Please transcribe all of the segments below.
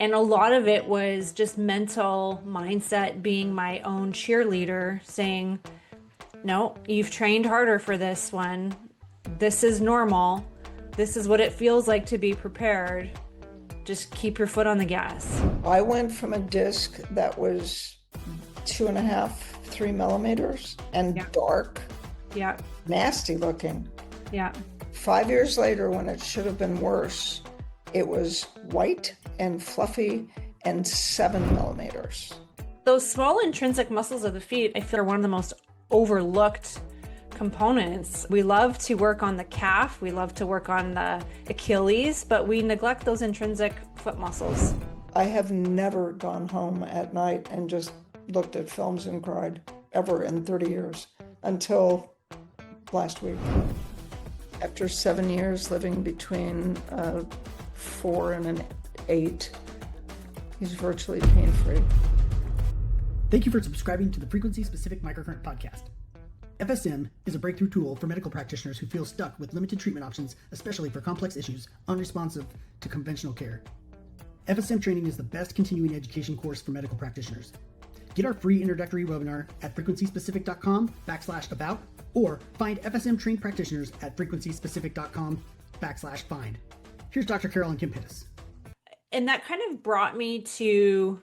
And a lot of it was just mental mindset, being my own cheerleader, saying, no, you've trained harder for this one. This is normal. This is what it feels like to be prepared. Just keep your foot on the gas. I went from a disc that was 2.5, 3 millimeters and Yeah. dark, Yeah. nasty looking. Yeah. 5 years later, when it should have been worse, it was white and fluffy and 7 millimeters. Those small intrinsic muscles of the feet, I feel, are one of the most overlooked components. We love to work on the calf, we love to work on the Achilles, but we neglect those intrinsic foot muscles. I have never gone home at night and just looked at films and cried, ever in 30 years, until last week. After 7 years living between 4 and an 8, he's virtually pain-free. Thank you for subscribing to the Frequency Specific Microcurrent podcast. FSM is a breakthrough tool for medical practitioners who feel stuck with limited treatment options, especially for complex issues unresponsive to conventional care. FSM training is the best continuing education course for medical practitioners. Get our free introductory webinar at frequencyspecific.com/about or find FSM trained practitioners at frequencyspecific.com/find. Here's Dr. Carol and Kim Pittis. And that kind of brought me to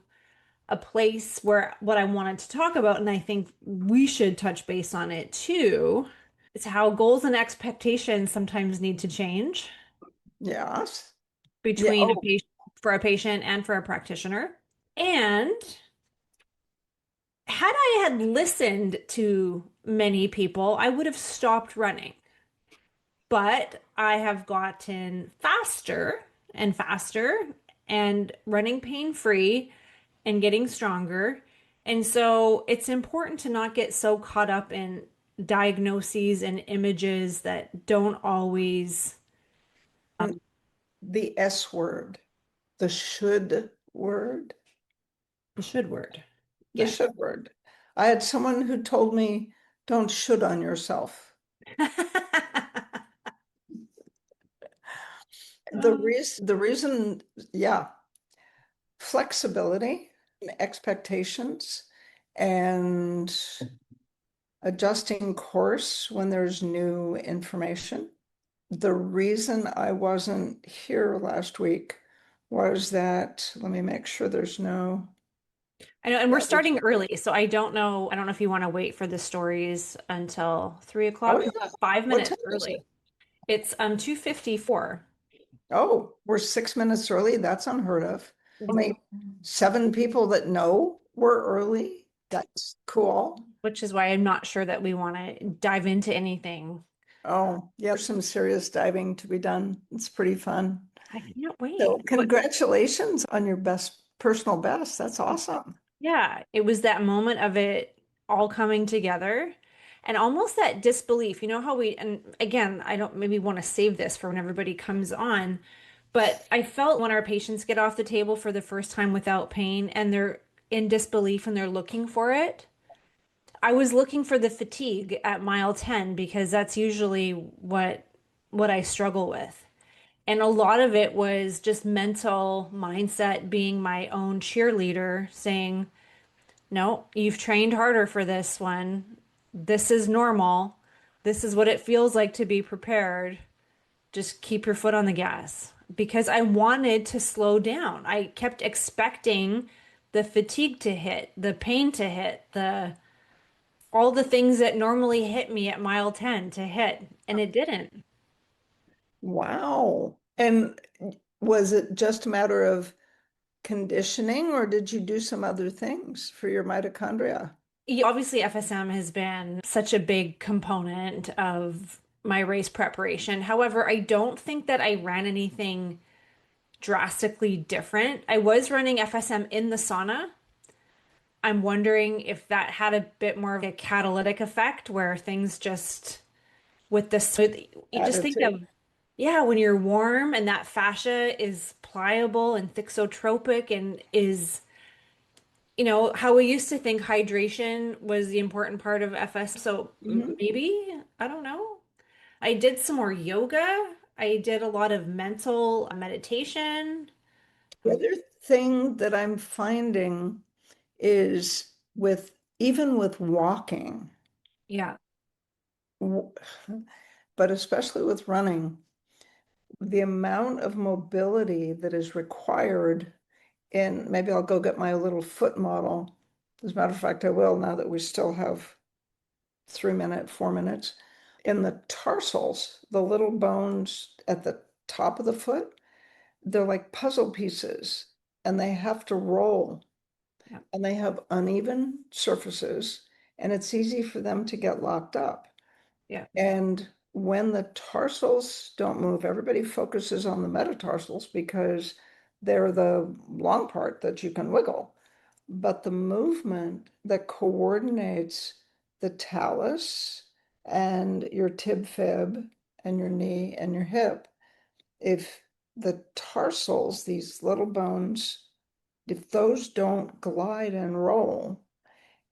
a place where what I wanted to talk about, and I think we should touch base on it too, is how goals and expectations sometimes need to change Yes. between Yeah. a patient, for a patient and for a practitioner. And had I had listened to many people, I would have stopped running. But I have gotten faster and faster and running pain-free and getting stronger. And so it's important to not get so caught up in diagnoses and images that don't always. The S word, the should word. The should word. The Yeah. should word. I had someone who told me, don't should on yourself. The reason, yeah, flexibility, expectations, and adjusting course when there's new information. The reason I wasn't here last week was that, let me make sure there's no. I know, and we're starting early, so I don't know. I don't know if you want to wait for the stories until 3 o'clock. Oh, yeah. 5 minutes What time is early. it? It's 2:54. Oh, we're 6 minutes early. That's unheard of. Only 7 people that know we're early. That's cool. Which is why I'm not sure that we want to dive into anything. Oh, yeah, there's some serious diving to be done. It's pretty fun. I can't wait. So congratulations on your personal best. That's awesome. Yeah, it was that moment of it all coming together and almost that disbelief. You know how and again, I don't maybe want to save this for when everybody comes on, but I felt when our patients get off the table for the first time without pain and they're in disbelief and they're looking for it. I was looking for the fatigue at mile 10 because that's usually what I struggle with. And a lot of it was just mental mindset, being my own cheerleader, saying, no, you've trained harder for this one. This is normal. This is what it feels like to be prepared. Just keep your foot on the gas. Because I wanted to slow down. I kept expecting the fatigue to hit, the pain to hit, all the things that normally hit me at mile 10 to hit, and it didn't. Wow. And was it just a matter of conditioning, or did you do some other things for your mitochondria? Yeah, obviously, FSM has been such a big component of my race preparation. However, I don't think that I ran anything drastically different. I was running FSM in the sauna. I'm wondering if that had a bit more of a catalytic effect where things just with this, you just think of, yeah, when you're warm and that fascia is pliable and thixotropic and is, how we used to think hydration was the important part of FS. So maybe, I don't know. I did some more yoga. I did a lot of mental meditation. The other thing that I'm finding is even with walking, Yeah. but especially with running, the amount of mobility that is required in, maybe I'll go get my little foot model. As a matter of fact, I will now that we still have 3 minutes, 4 minutes. In the tarsals, the little bones at the top of the foot, they're like puzzle pieces and they have to roll. Yeah. And they have uneven surfaces and it's easy for them to get locked up. Yeah. And when the tarsals don't move, everybody focuses on the metatarsals because they're the long part that you can wiggle. But the movement that coordinates the talus and your tib fib and your knee and your hip, if the tarsals, these little bones, if those don't glide and roll,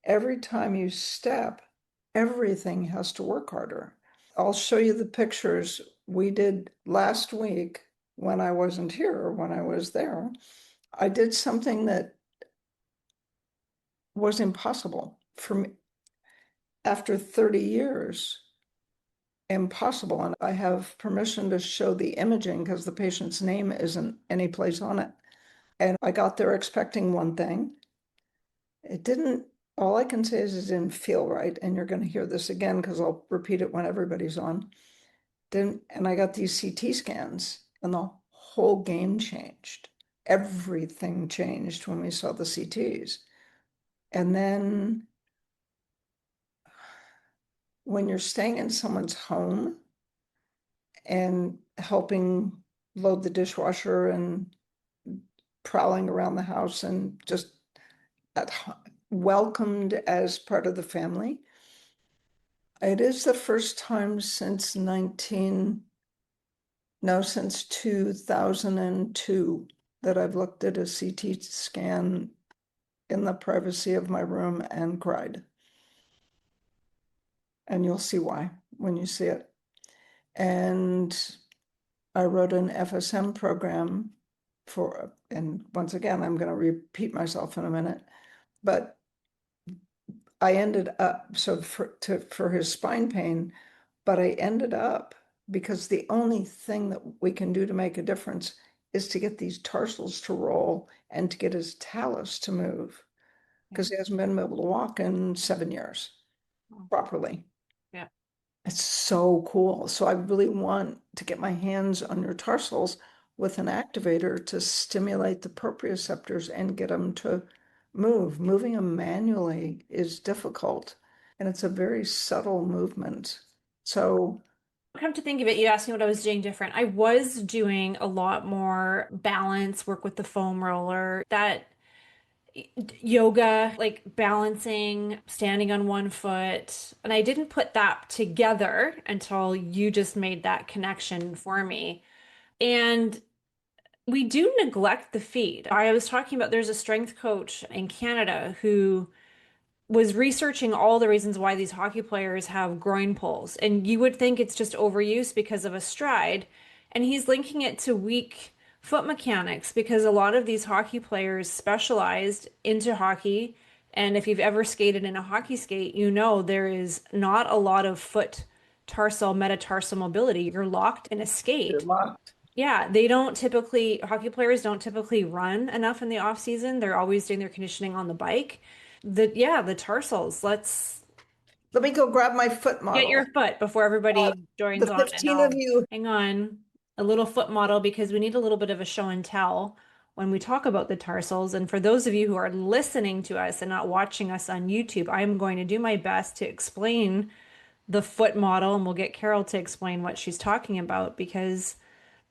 every time you step, everything has to work harder. I'll show you the pictures we did last week when I wasn't here, when I was there. I did something that was impossible for me after 30 years. Impossible. And I have permission to show the imaging because the patient's name isn't any place on it. And I got there expecting one thing. It didn't, all I can say is it didn't feel right. And you're going to hear this again because I'll repeat it when everybody's on. And I got these CT scans and the whole game changed. Everything changed when we saw the CTs. And then when you're staying in someone's home and helping load the dishwasher and prowling around the house and just welcomed as part of the family, it is the first time since 2002 that I've looked at a CT scan in the privacy of my room and cried. And you'll see why when you see it. And I wrote an FSM program and once again, I'm going to repeat myself in a minute, but I ended up, for his spine pain, but I ended up, because the only thing that we can do to make a difference is to get these tarsals to roll and to get his talus to move, because he hasn't been able to walk in 7 years properly. Yeah. It's so cool. So I really want to get my hands on your tarsals with an activator to stimulate the proprioceptors and get them to move. Moving them manually is difficult, and it's a very subtle movement. So Come to think of it, you asked me what I was doing different. I was doing a lot more balance work with the foam roller, that yoga, like balancing, standing on one foot. And I didn't put that together until you just made that connection for me. And we do neglect the feet. I was talking about there's a strength coach in Canada who was researching all the reasons why these hockey players have groin pulls. And you would think it's just overuse because of a stride. And he's linking it to weak foot mechanics because a lot of these hockey players specialized into hockey. And if you've ever skated in a hockey skate, you know there is not a lot of foot tarsal, metatarsal mobility. You're locked in a you're skate. locked. Yeah, hockey players don't typically run enough in the off season. They're always doing their conditioning on the bike. The tarsals. Let's Let me go grab my foot get model. your foot before everybody The joins on, and 15 of I'll you, hang on a little foot model because we need a little bit of a show and tell when we talk about the tarsals. And for those of you who are listening to us and not watching us on YouTube, I'm going to do my best to explain the foot model, and we'll get Carol to explain what she's talking about because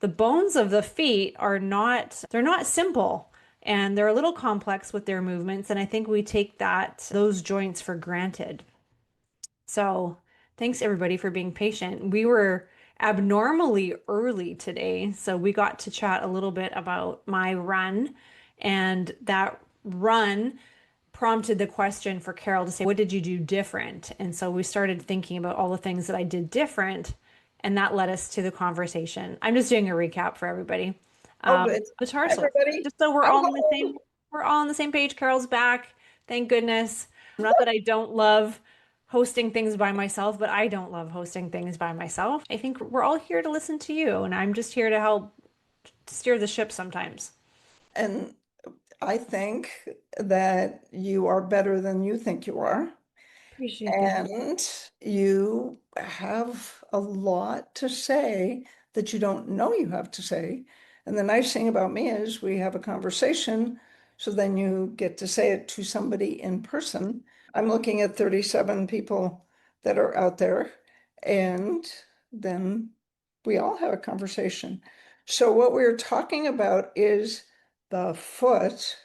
the bones of the feet they're not simple and they're a little complex with their movements. And I think we take those joints for granted. So thanks everybody for being patient. We were abnormally early today, so we got to chat a little bit about my run, and that run prompted the question for Carol to say, what did you do different? And so we started thinking about all the things that I did different, and that led us to the conversation. I'm just doing a recap for everybody. Oh, good. the tarsals, Everybody, just so I'm home. we're all on the same page. Carol's back. Thank goodness. Not that I don't love hosting things by myself, but I don't love hosting things by myself. I think we're all here to listen to you, and I'm just here to help steer the ship sometimes. And I think that you are better than you think you are. Appreciate that. And you have a lot to say that you don't know you have to say. And the nice thing about me is we have a conversation, so then you get to say it to somebody in person. I'm looking at 37 people that are out there, and then we all have a conversation. So what we're talking about is the foot.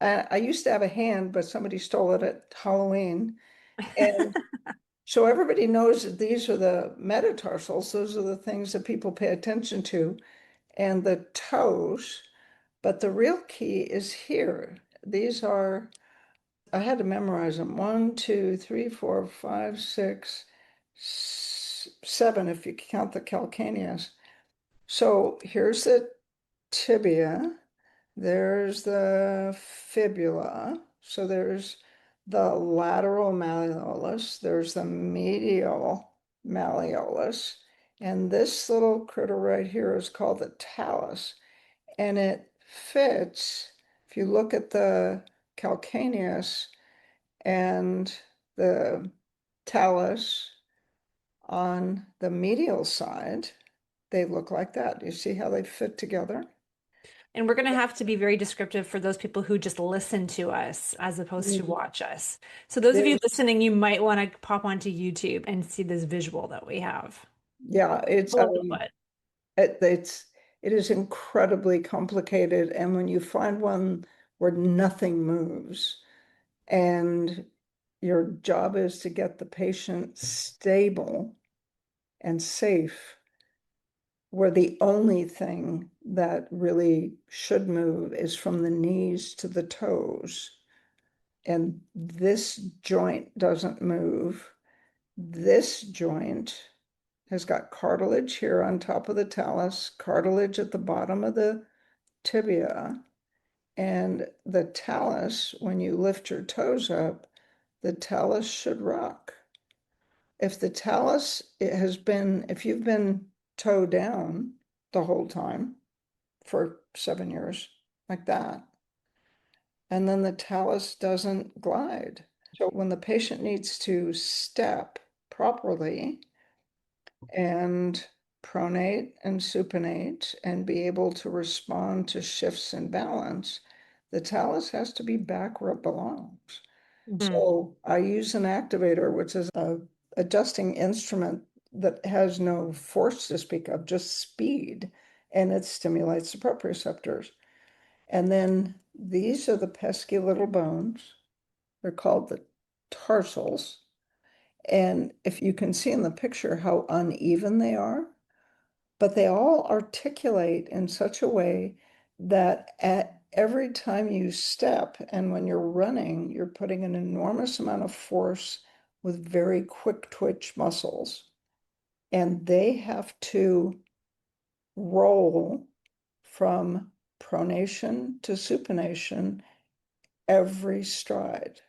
I used to have a hand, but somebody stole it at Halloween. And so everybody knows that these are the metatarsals. Those are the things that people pay attention to, and the toes. But the real key is here. These are, I had to memorize them. 1, 2, 3, 4, 5, 6, 7, if you count the calcaneus. So here's the tibia. There's the fibula. So there's the lateral malleolus. There's the medial malleolus. And this little critter right here is called the talus. And it fits, if you look at the calcaneus and the talus on the medial side, they look like that. You see how they fit together? And we're going to have to be very descriptive for those people who just listen to us as opposed to Mhm. watch us. So those of you There's, listening, you might want to pop onto YouTube and see this visual that we have. yeah, it's A little bit. it's it is incredibly complicated, and when you find one where nothing moves and your job is to get the patient stable and safe, where the only thing that really should move is from the knees to the toes, and this joint doesn't move. This joint has got cartilage here on top of the talus, cartilage at the bottom of the tibia, and the talus, when you lift your toes up, the talus should rock. If the talus if you've been toe down the whole time for 7 years, like that, and then the talus doesn't glide. So when the patient needs to step properly and pronate and supinate and be able to respond to shifts in balance, the talus has to be back where it belongs. Mhm. So I use an activator, which is a adjusting instrument that has no force to speak of, just speed, and it stimulates the proprioceptors. And then these are the pesky little bones. They're called the tarsals. And if you can see in the picture how uneven they are, but they all articulate in such a way that at every time you step and when you're running, you're putting an enormous amount of force with very quick twitch muscles. And they have to roll from pronation to supination every stride.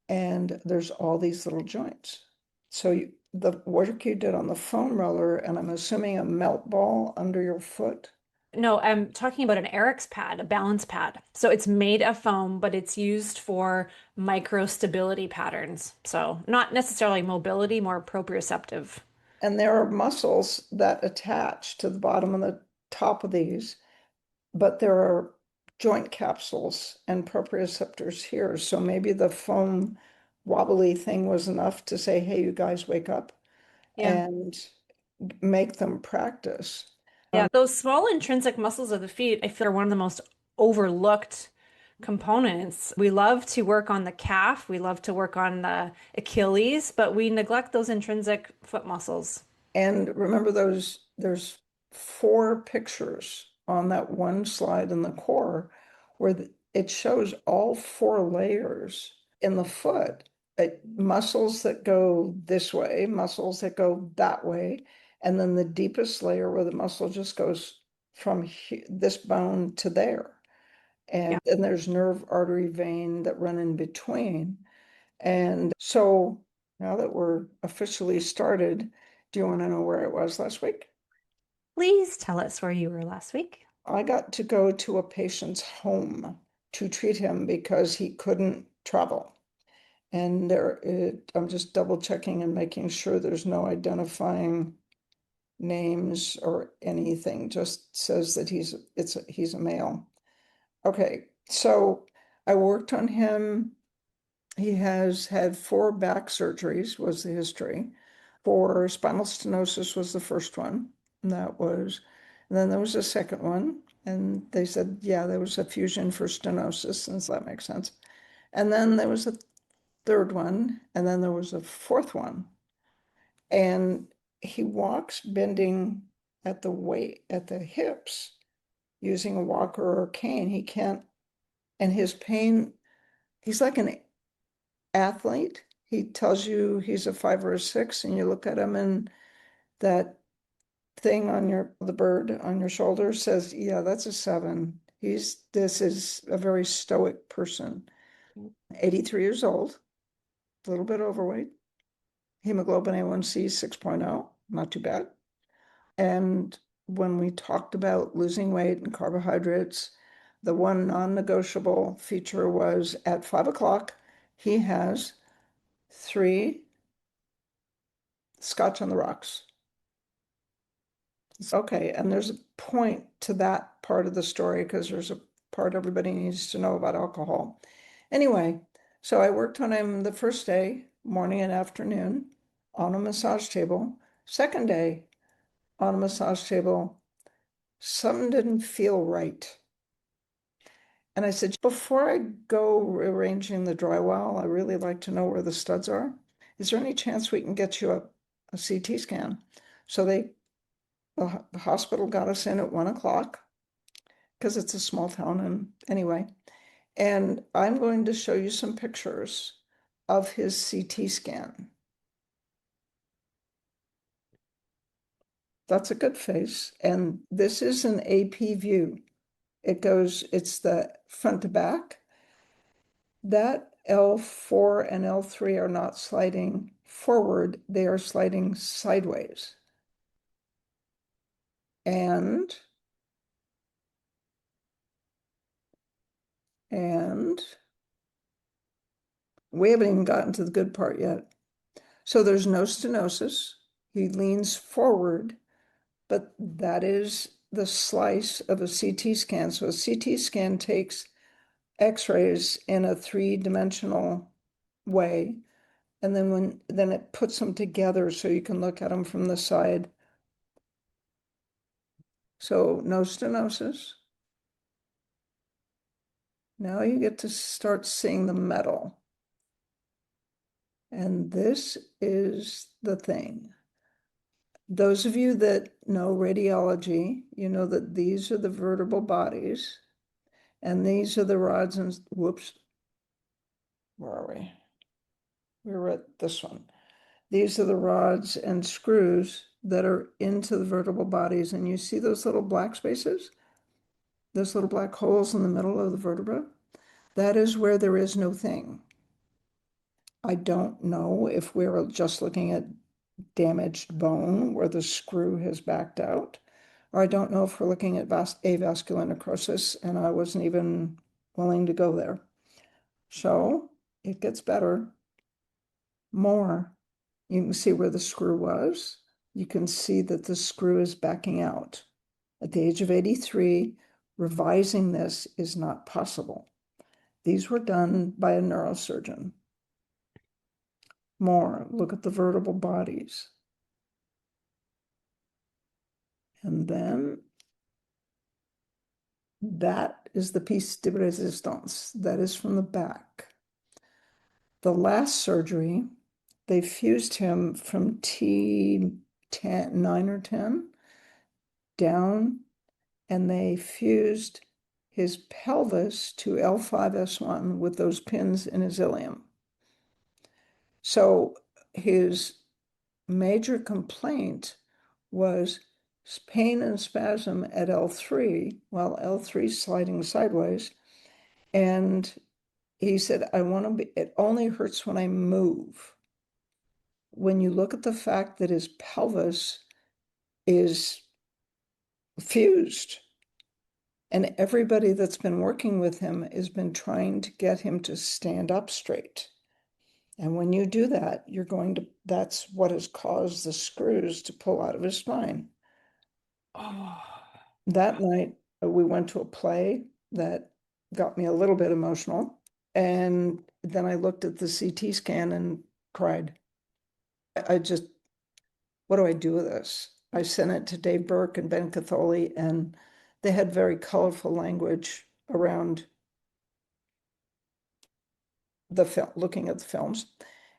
And there's all these little joints. So the work you did on the foam roller, and I'm assuming a melt ball under your foot. No, I'm talking about an Eric's pad, a balance pad. So it's made of foam, but it's used for micro stability patterns. So not necessarily mobility, more proprioceptive. And there are muscles that attach to the bottom and the top of these, but there are joint capsules and proprioceptors here. So maybe the foam wobbly thing was enough to say, hey, you guys wake up Yeah. and make them practice. Yeah, those small intrinsic muscles of the feet, I feel are one of the most overlooked components. We love to work on the calf, we love to work on the Achilles, but we neglect those intrinsic foot muscles. And remember there's 4 pictures on that one slide in the core where it shows all 4 layers in the foot. Muscles that go this way, muscles that go that way, and then the deepest layer where the muscle just goes from this bone to there. And Yeah. then there's nerve, artery, vein that run in between. And so now that we're officially started, do you want to know where I was last week? Please tell us where you were last week. I got to go to a patient's home to treat him because he couldn't travel. And I'm just double checking and making sure there's no identifying names or anything, just says that he's a male. Okay, so I worked on him. He has had 4 back surgeries, was the history. 4 spinal stenosis was the first one. And then there was a second one. And they said, yeah, there was a fusion for stenosis, since that makes sense. And then there was a third one. And then there was a fourth one. And he walks bending at the hips using a walker or a cane. He can't, and his pain, he's like an athlete. He tells you he's a 5 or a 6, and you look at him and that thing the bird on your shoulder says, yeah, that's a 7. This is a very stoic person. 83 years old, a little bit overweight. Hemoglobin A1C 6.0, not too bad. And when we talked about losing weight and carbohydrates, the one non-negotiable feature was at 5 o'clock, he has 3 scotch on the rocks. Okay, and there's a point to that part of the story because there's a part everybody needs to know about alcohol. Anyway, so I worked on him the first day, morning and afternoon, on a massage table. Second day, on a massage table, something didn't feel right. And I said, before I go arranging the drywall, I really like to know where the studs are. Is there any chance we can get you a CT scan? So the hospital got us in at 1 o'clock because it's a small town. And anyway, and I'm going to show you some pictures of his CT scan. That's a good face. And this is an AP view. It's the front to back. That L4 and L3 are not sliding forward, they are sliding sideways. And we haven't even gotten to the good part yet. So there's no stenosis. He leans forward, but that is the slice of a CT scan. So a CT scan takes X-rays in a 3-dimensional way, and then it puts them together so you can look at them from the side. So no stenosis. Now you get to start seeing the metal. And this is the thing. Those of you that know radiology, you know that these are the vertebral bodies, and these are the rods and, whoops, where are we? We were at this one. These are the rods and screws that are into the vertebral bodies, and you see those little black spaces? Those little black holes in the middle of the vertebra? That is where there is no thing. I don't know if we're just looking at damaged bone where the screw has backed out, or I don't know if we're looking at avascular necrosis, and I wasn't even willing to go there. So it gets better. More. You can see where the screw was. You can see that the screw is backing out. At the age of 83, revising this is not possible. These were done by a neurosurgeon. More, look at the vertebral bodies. And then that is the piece de resistance. That is from the back. The last surgery, they fused him from T10, 9 or 10 down, and they fused his pelvis to L5S1 with those pins in his ilium. So his major complaint was pain and spasm at L3 while L3 is sliding sideways. And he said, it only hurts when I move. When you look at the fact that his pelvis is fused, and everybody that's been working with him has been trying to get him to stand up straight. And when you do that, that's what has caused the screws to pull out of his spine. Oh, That night, we went to a play that got me a little bit emotional. And then I looked at the CT scan and cried. What do I do with this? I sent it to Dave Burke and Ben Catholi, and they had very colorful language around the film, looking at the films.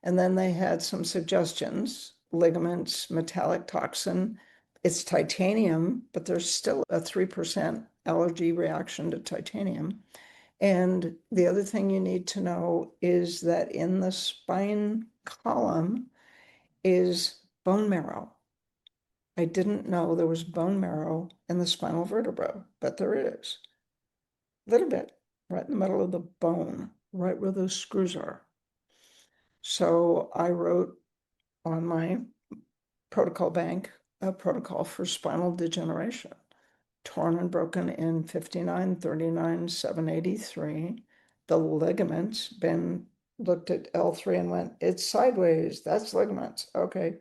And then they had some suggestions: ligaments, metallic toxin. It's titanium, but there's still a 3% allergy reaction to titanium. And the other thing you need to know is that in the spine column is bone marrow. I didn't know there was bone marrow in the spinal vertebra, but there is. A little bit, right in the middle of the bone, right where those screws are. So I wrote on my protocol bank a protocol for spinal degeneration, torn and broken in 59, 39, 783. The ligaments, Ben looked at L3 and went, it's sideways, that's ligaments. Okay.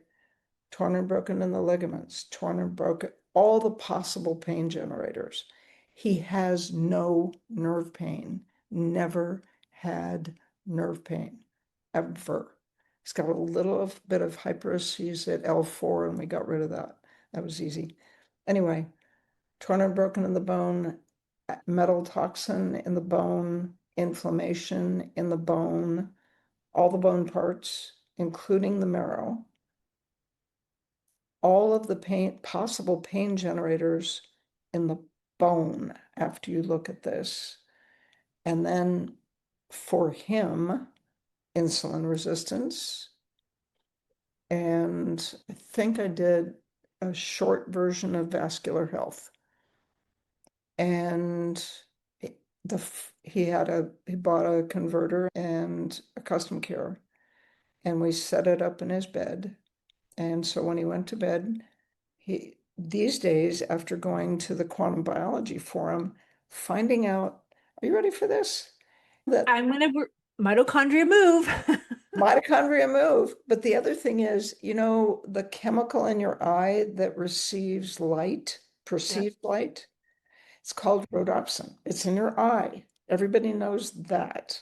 Torn and broken in the ligaments, torn and broken, all the possible pain generators. He has no nerve pain, never had nerve pain, ever. He's got a little bit of hyperemesis at L4, and we got rid of that. That was easy. Anyway, torn and broken in the bone, metal toxin in the bone, inflammation in the bone, all the bone parts, including the marrow, all of the possible pain generators in the bone after you look at this. And then for him, insulin resistance. And I think I did a short version of vascular health. And he bought a converter and a custom care, and we set it up in his bed. And so when he went to bed, these days, after going to the quantum biology forum, finding out, are you ready for this? That I'm gonna mitochondria move. mitochondria move. But the other thing is, the chemical in your eye that receives light, perceived light, it's called rhodopsin. It's in your eye. Everybody knows that.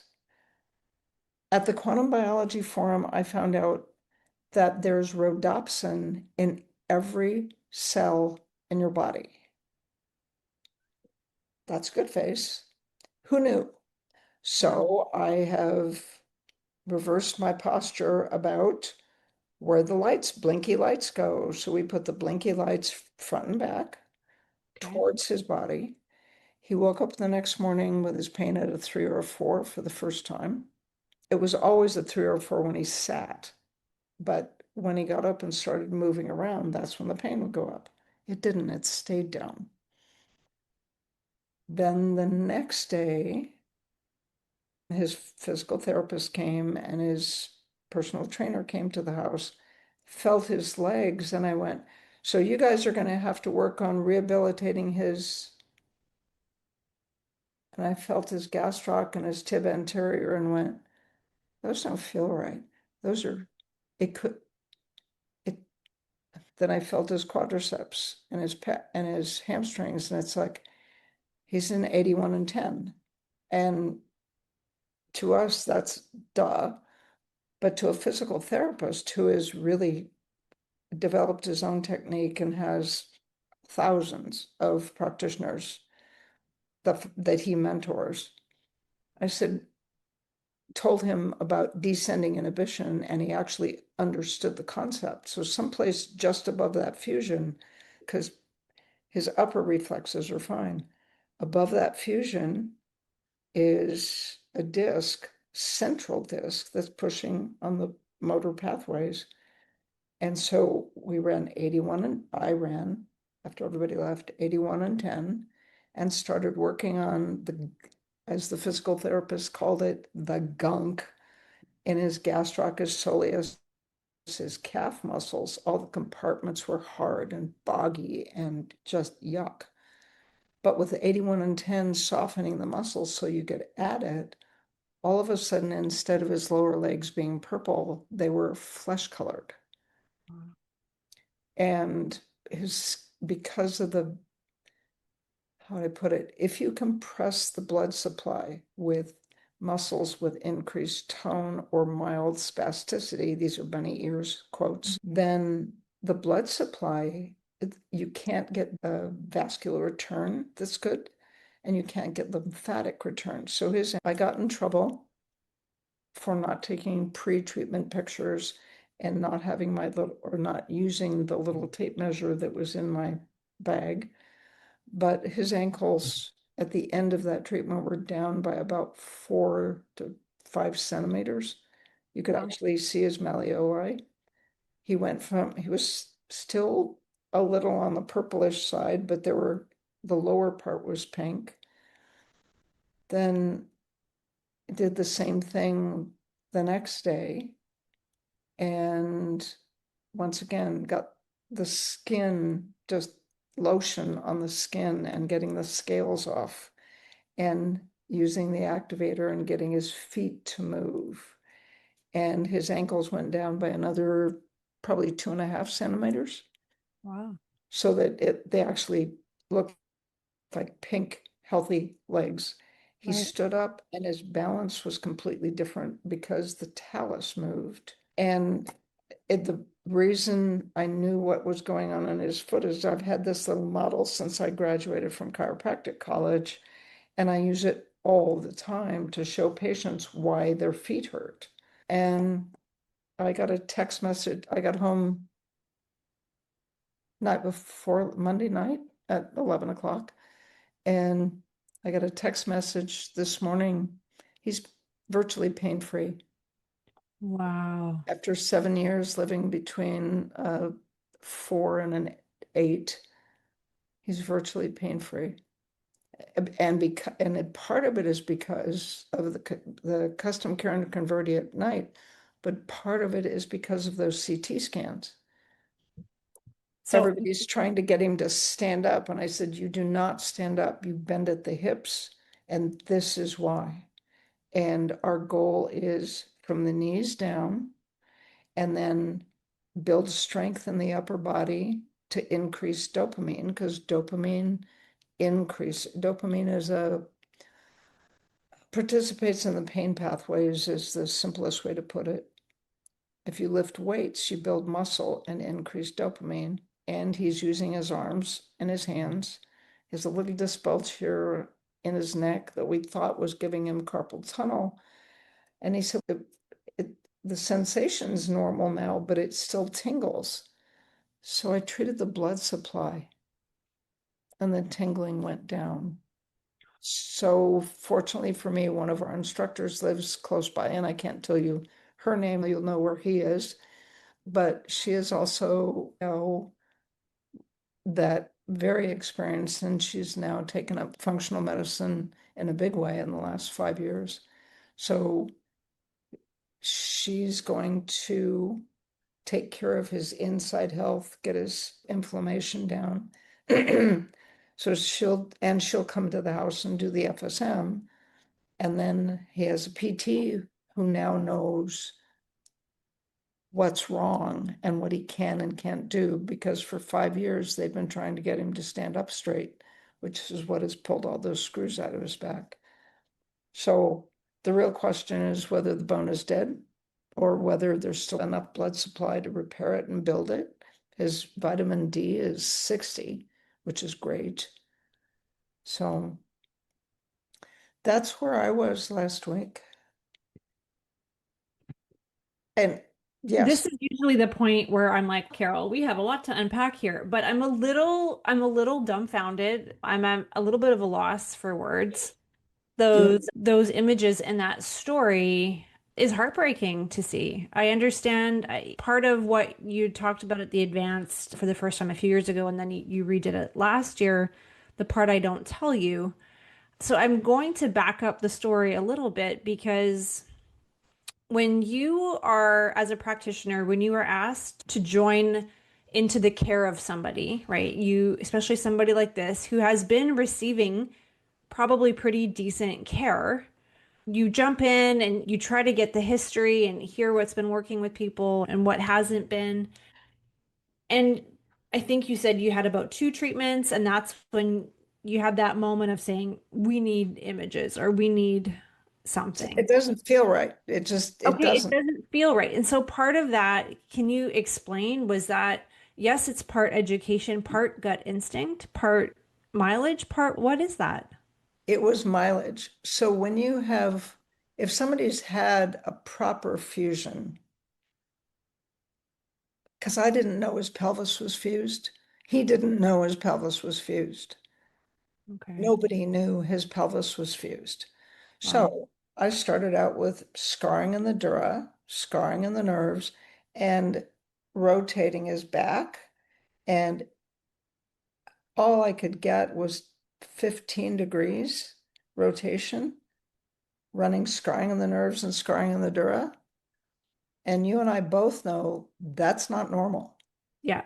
At the quantum biology forum, I found out that there's rhodopsin in every cell in your body. That's good face. Who knew? So I have reversed my posture about where the blinky lights go. So we put the blinky lights front and back towards his body. He woke up the next morning with his pain at a 3 or a 4 for the first time. It was always a 3 or a 4 when he sat, but when he got up and started moving around, that's when the pain would go up. It didn't, it stayed down. Then the next day, his physical therapist came and his personal trainer came to the house, felt his legs, and I went, so you guys are going to have to work on rehabilitating his. And I felt his gastroc and his tib anterior and went, those don't feel right. Those are, it could, it. Then I felt his quadriceps and his hamstrings, and it's like, he's in 81 and 10. And to us, that's duh. But to a physical therapist who has really developed his own technique and has thousands of practitioners that he mentors, I told him about descending inhibition, and he actually understood the concept. So someplace just above that fusion, because his upper reflexes are fine, above that fusion is a central disc that's pushing on the motor pathways. And so we ran 81 and I ran after everybody left, 81 and 10, and started working on the, as the physical therapist called it, the gunk in his gastrocnemius soleus, his calf muscles. All the compartments were hard and boggy and just yuck. But with the 81 and 10 softening the muscles so you get at it, all of a sudden, instead of his lower legs being purple, they were flesh colored. And because of the, how do I put it? If you compress the blood supply with muscles with increased tone or mild spasticity, these are bunny ears quotes, then the blood supply, you can't get a vascular return that's good, and you can't get lymphatic return. So I got in trouble for not taking pre-treatment pictures and not having not using the little tape measure that was in my bag. But his ankles at the end of that treatment were down by about 4 to 5 centimeters. You could actually see his malleoli. He was still a little on the purplish side, but the lower part was pink. Then did the same thing the next day. And once again, got the skin, just lotion on the skin and getting the scales off and using the activator and getting his feet to move. And his ankles went down by another probably 2.5 centimeters. Wow. So that they actually looked like pink, healthy legs. He stood up and his balance was completely different because the talus moved. And the reason I knew what was going on in his foot is I've had this little model since I graduated from chiropractic college, and I use it all the time to show patients why their feet hurt. And I got a text message. I got home night before Monday night at 11 o'clock, and I got a text message this morning. He's virtually pain-free. Wow. After 7 years living between 4 and an 8, he's virtually pain-free. And part of it is because of the custom care and converting at night, but part of it is because of those CT scans. So Everybody's trying to get him to stand up, and I said, you do not stand up, you bend at the hips, and this is why. And our goal is from the knees down, and then build strength in the upper body to increase dopamine, because dopamine participates in the pain pathways, is the simplest way to put it. If you lift weights, you build muscle and increase dopamine. And he's using his arms and his hands. He has a little disc bulge here in his neck that we thought was giving him carpal tunnel. And he said, the sensation's normal now, but it still tingles. So I treated the blood supply, and the tingling went down. So fortunately for me, one of our instructors lives close by, and I can't tell you her name, you'll know where he is. But she is also, that very experienced, and she's now taken up functional medicine in a big way in the last 5 years. So she's going to take care of his inside health, get his inflammation down. So she'll come to the house and do the FSM. And then he has a PT who now knows what's wrong and what he can and can't do, because for 5 years they've been trying to get him to stand up straight, which is what has pulled all those screws out of his back. So the real question is whether the bone is dead or whether there's still enough blood supply to repair it and build it. His vitamin D is 60, which is great. So that's where I was last week. And yes, this is usually the point where I'm like, Carol, we have a lot to unpack here, but I'm a little dumbfounded. I'm at a little bit of a loss for words. Those images in that story, is heartbreaking to see. I understand part of what you talked about at the advanced for the first time a few years ago, and then you redid it last year, the part I don't tell you. So I'm going to back up the story a little bit because when you are, as a practitioner, when you are asked to join into the care of somebody, right? You, especially somebody like this who has been receiving probably pretty decent care, you jump in and you try to get the history and hear what's been working with people and what hasn't been. And I think you said you had about two treatments, and that's when you had that moment of saying, we need images or we need something. It doesn't feel right. It Okay, it doesn't. doesn't feel right. And so part of that, can you explain, was that, yes, it's part education, part gut instinct, part mileage, part what is that? It was mileage. So if somebody's had a proper fusion, because I didn't know his pelvis was fused. He didn't know his pelvis was fused. Okay. Nobody knew his pelvis was fused. Wow. So I started out with scarring in the dura, scarring in the nerves, and rotating his back. And all I could get was 15 degrees rotation, running scarring in the nerves and scarring in the dura. And you and I both know that's not normal. Yeah.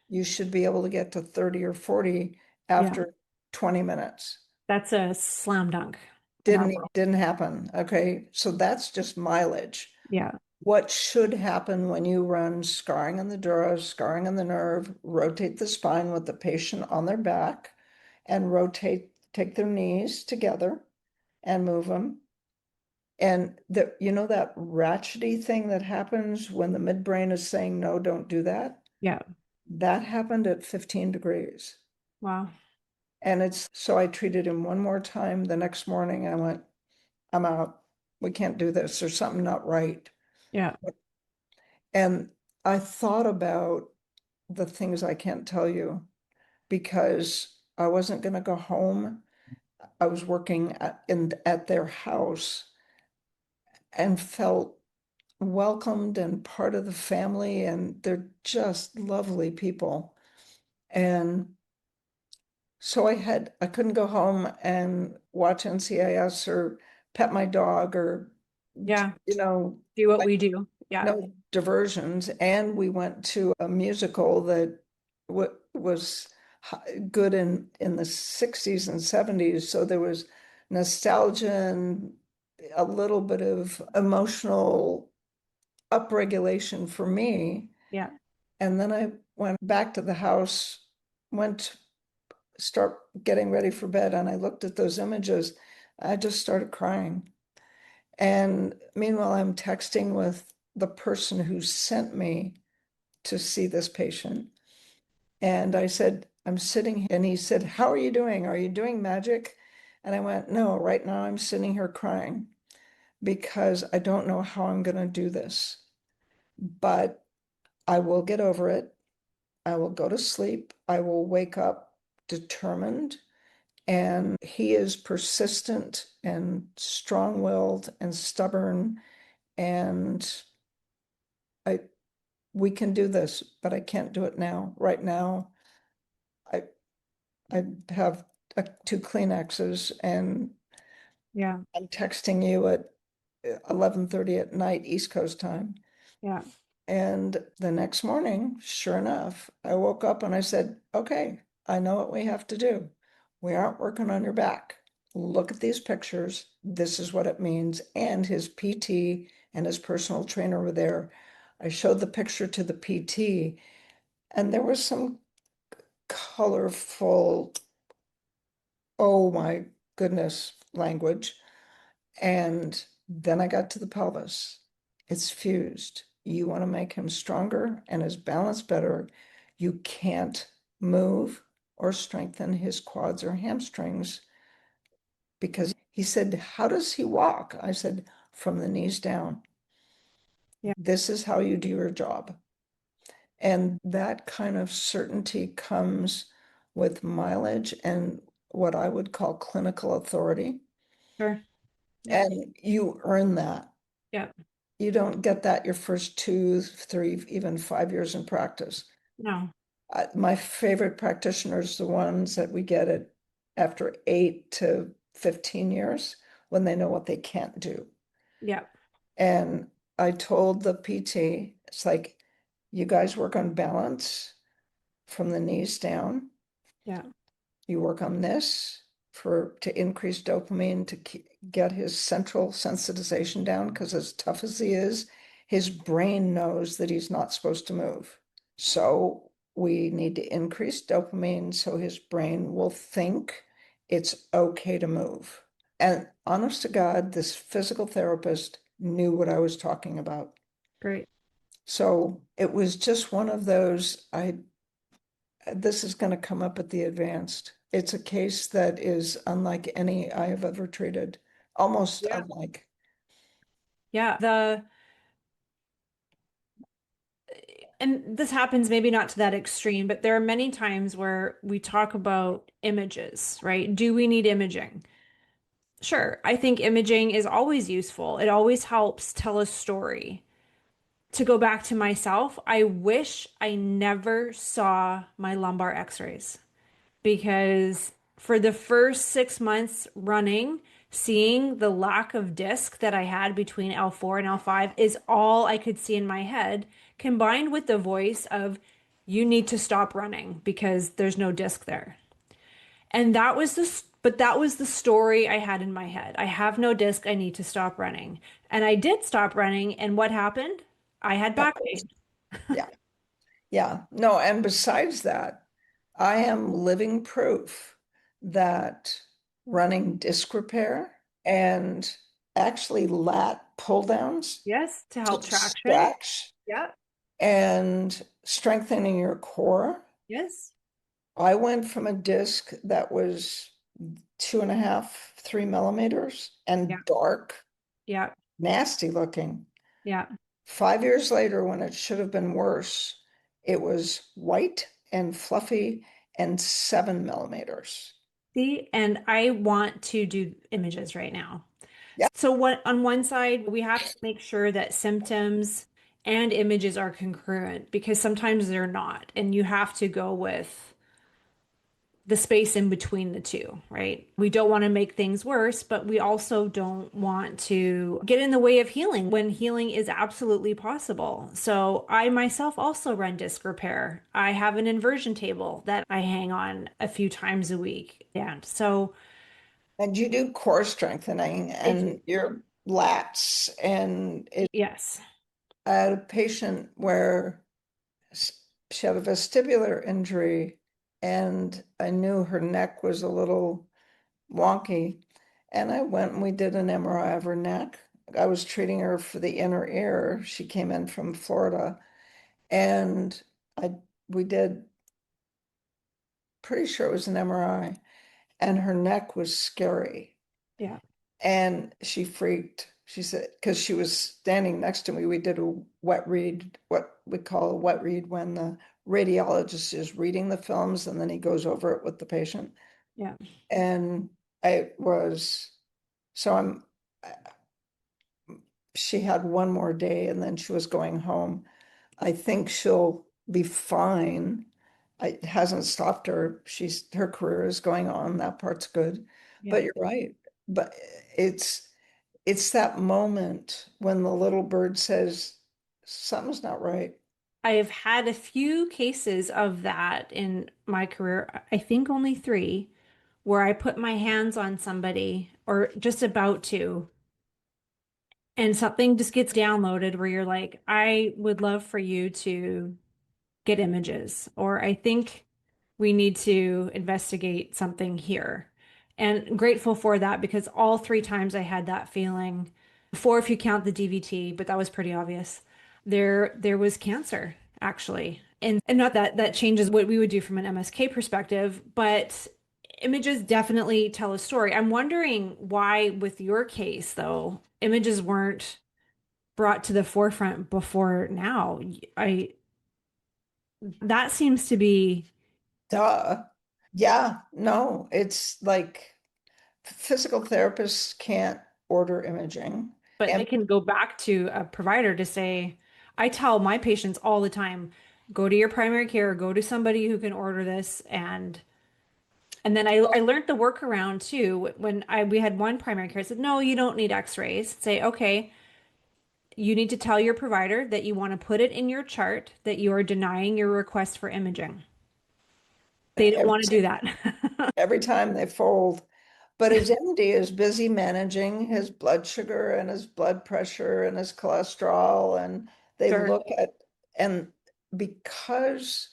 You should be able to get to 30 or 40 Yeah. after 20 minutes. That's a slam dunk in our world. Didn't happen. Okay. So that's just mileage. Yeah. What should happen when you run scarring in the dura, scarring in the nerve, rotate the spine with the patient on their back and take their knees together and move them. And that ratchety thing that happens when the midbrain is saying, no, don't do that. Yeah. That happened at 15 degrees. Wow. And so I treated him one more time. The next morning I went, I'm out. We can't do this. There's something not right. Yeah. And I thought about the things I can't tell you because I wasn't going to go home. I was working at their house and felt welcomed and part of the family, and they're just lovely people. And so I couldn't go home and watch NCIS or pet my dog or, Yeah. you know, Do what we do. Yeah. no diversions. And we went to a musical that was good in the 60s and 70s. So there was nostalgia and a little bit of emotional upregulation for me. Yeah. And then I went back to the house, went to start getting ready for bed, and I looked at those images. I just started crying. And meanwhile, I'm texting with the person who sent me to see this patient. And I said, I'm sitting here. And he said, how are you doing? Are you doing magic? And I went, no, right now I'm sitting here crying because I don't know how I'm going to do this, but I will get over it. I will go to sleep. I will wake up determined. And he is persistent and strong-willed and stubborn. And I we can do this, but I can't do it now. Right now, I I have two Kleenexes and Yeah. I'm texting you at 11:30 at night, East Coast time. Yeah. And the next morning, sure enough, I woke up and I said, okay, I know what we have to do. We aren't working on your back. Look at these pictures. This is what it means. And his PT and his personal trainer were there. I showed the picture to the PT, and there was some colorful, oh my goodness, language. And then I got to the pelvis. It's fused. You want to make him stronger and his balance better. You can't move or strengthen his quads or hamstrings because he said, how does he walk? I said, from the knees down. Yeah. This is how you do your job. And that kind of certainty comes with mileage and what I would call clinical authority. Sure. Yeah. And you earn that. Yeah. you don't get that your first 2, 3, even 5 years in practice. No. My favorite practitioners, the ones that we get it after 8 to 15 years when they know what they can't do. Yeah. And I told the PT, it's like, you guys work on balance from the knees down. Yeah. You work on this to increase dopamine to get his central sensitization down, because as tough as he is, his brain knows that he's not supposed to move. So we need to increase dopamine so his brain will think it's okay to move. And honest to God, this physical therapist knew what I was talking about. Great. So it was just one of those, this is going to come up at the advanced. It's a case that is unlike any I have ever treated, almost Yeah. unlike. Yeah. And this happens maybe not to that extreme, but there are many times where we talk about images, right? Do we need imaging? Sure. I think imaging is always useful. It always helps tell a story. To go back to myself, I wish I never saw my lumbar x-rays, because for the first 6 months running, seeing the lack of disc that I had between L4 and L5 is all I could see in my head, combined with the voice of, you need to stop running because there's no disc there. And that was the story I had in my head. I have no disc. I need to stop running. And I did stop running. And what happened? I had back pain. Yeah. Yeah. No, and besides that, I am living proof that running disc repair and actually lat pull downs Yes, to to help traction. stretch Yeah. and strengthening your core. Yes. I went from a disc that was 2.5, 3 millimeters Yeah. and dark, Yeah. nasty looking. Yeah. 5 years later, when it should have been worse, it was white and fluffy and 7 millimeters. See, and I want to do images right now. Yeah. So what on one side, we have to make sure that symptoms and images are congruent, because sometimes they're not, and you have to go with the space in between the two, right? We don't want to make things worse, but we also don't want to get in the way of healing when healing is absolutely possible. So I myself also run disc repair. I have an inversion table that I hang on a few times a week. Yeah. So And you do core strengthening I do. and your lats. And Yes. I had a patient where she had a vestibular injury, and I knew her neck was a little wonky. And I went and we did an MRI of her neck. I was treating her for the inner ear. She came in from Florida, and I we did, pretty sure it was an MRI, and her neck was scary. Yeah. And she freaked. She said, because she was standing next to me, we did a wet read, what we call a wet read, when the radiologist is reading the films and then he goes over it with the patient. Yeah. And I was, so she had one more day and then she was going home. I think she'll be fine. It hasn't stopped her. Her career is going on. That part's good. Yeah. But you're right. But it's that moment when the little bird says, something's not right. I have had a few cases of that in my career. I think only three, where I put my hands on somebody or just about to, and something just gets downloaded where you're like, I would love for you to get images, or I think we need to investigate something here. And grateful for that, because all three times I had that feeling, four if you count the DVT, but that was pretty obvious. There was cancer actually. And not that that changes what we would do from an MSK perspective, but images definitely tell a story. I'm wondering why with your case though, images weren't brought to the forefront before now. I That seems to be, Duh. Yeah, no, it's like physical therapists can't order imaging. But I And can go back to a provider to say, I tell my patients all the time, go to your primary care, go to somebody who can order this. And then I learned the workaround too. When we had one primary care, I said, no, you don't need x-rays. Say, okay, you need to tell your provider that you want to put it in your chart that you are denying your request for imaging. They don't every, want to do that. every time they fold. But his MD is busy managing his blood sugar and his blood pressure and his cholesterol. And they Sure. look at, and because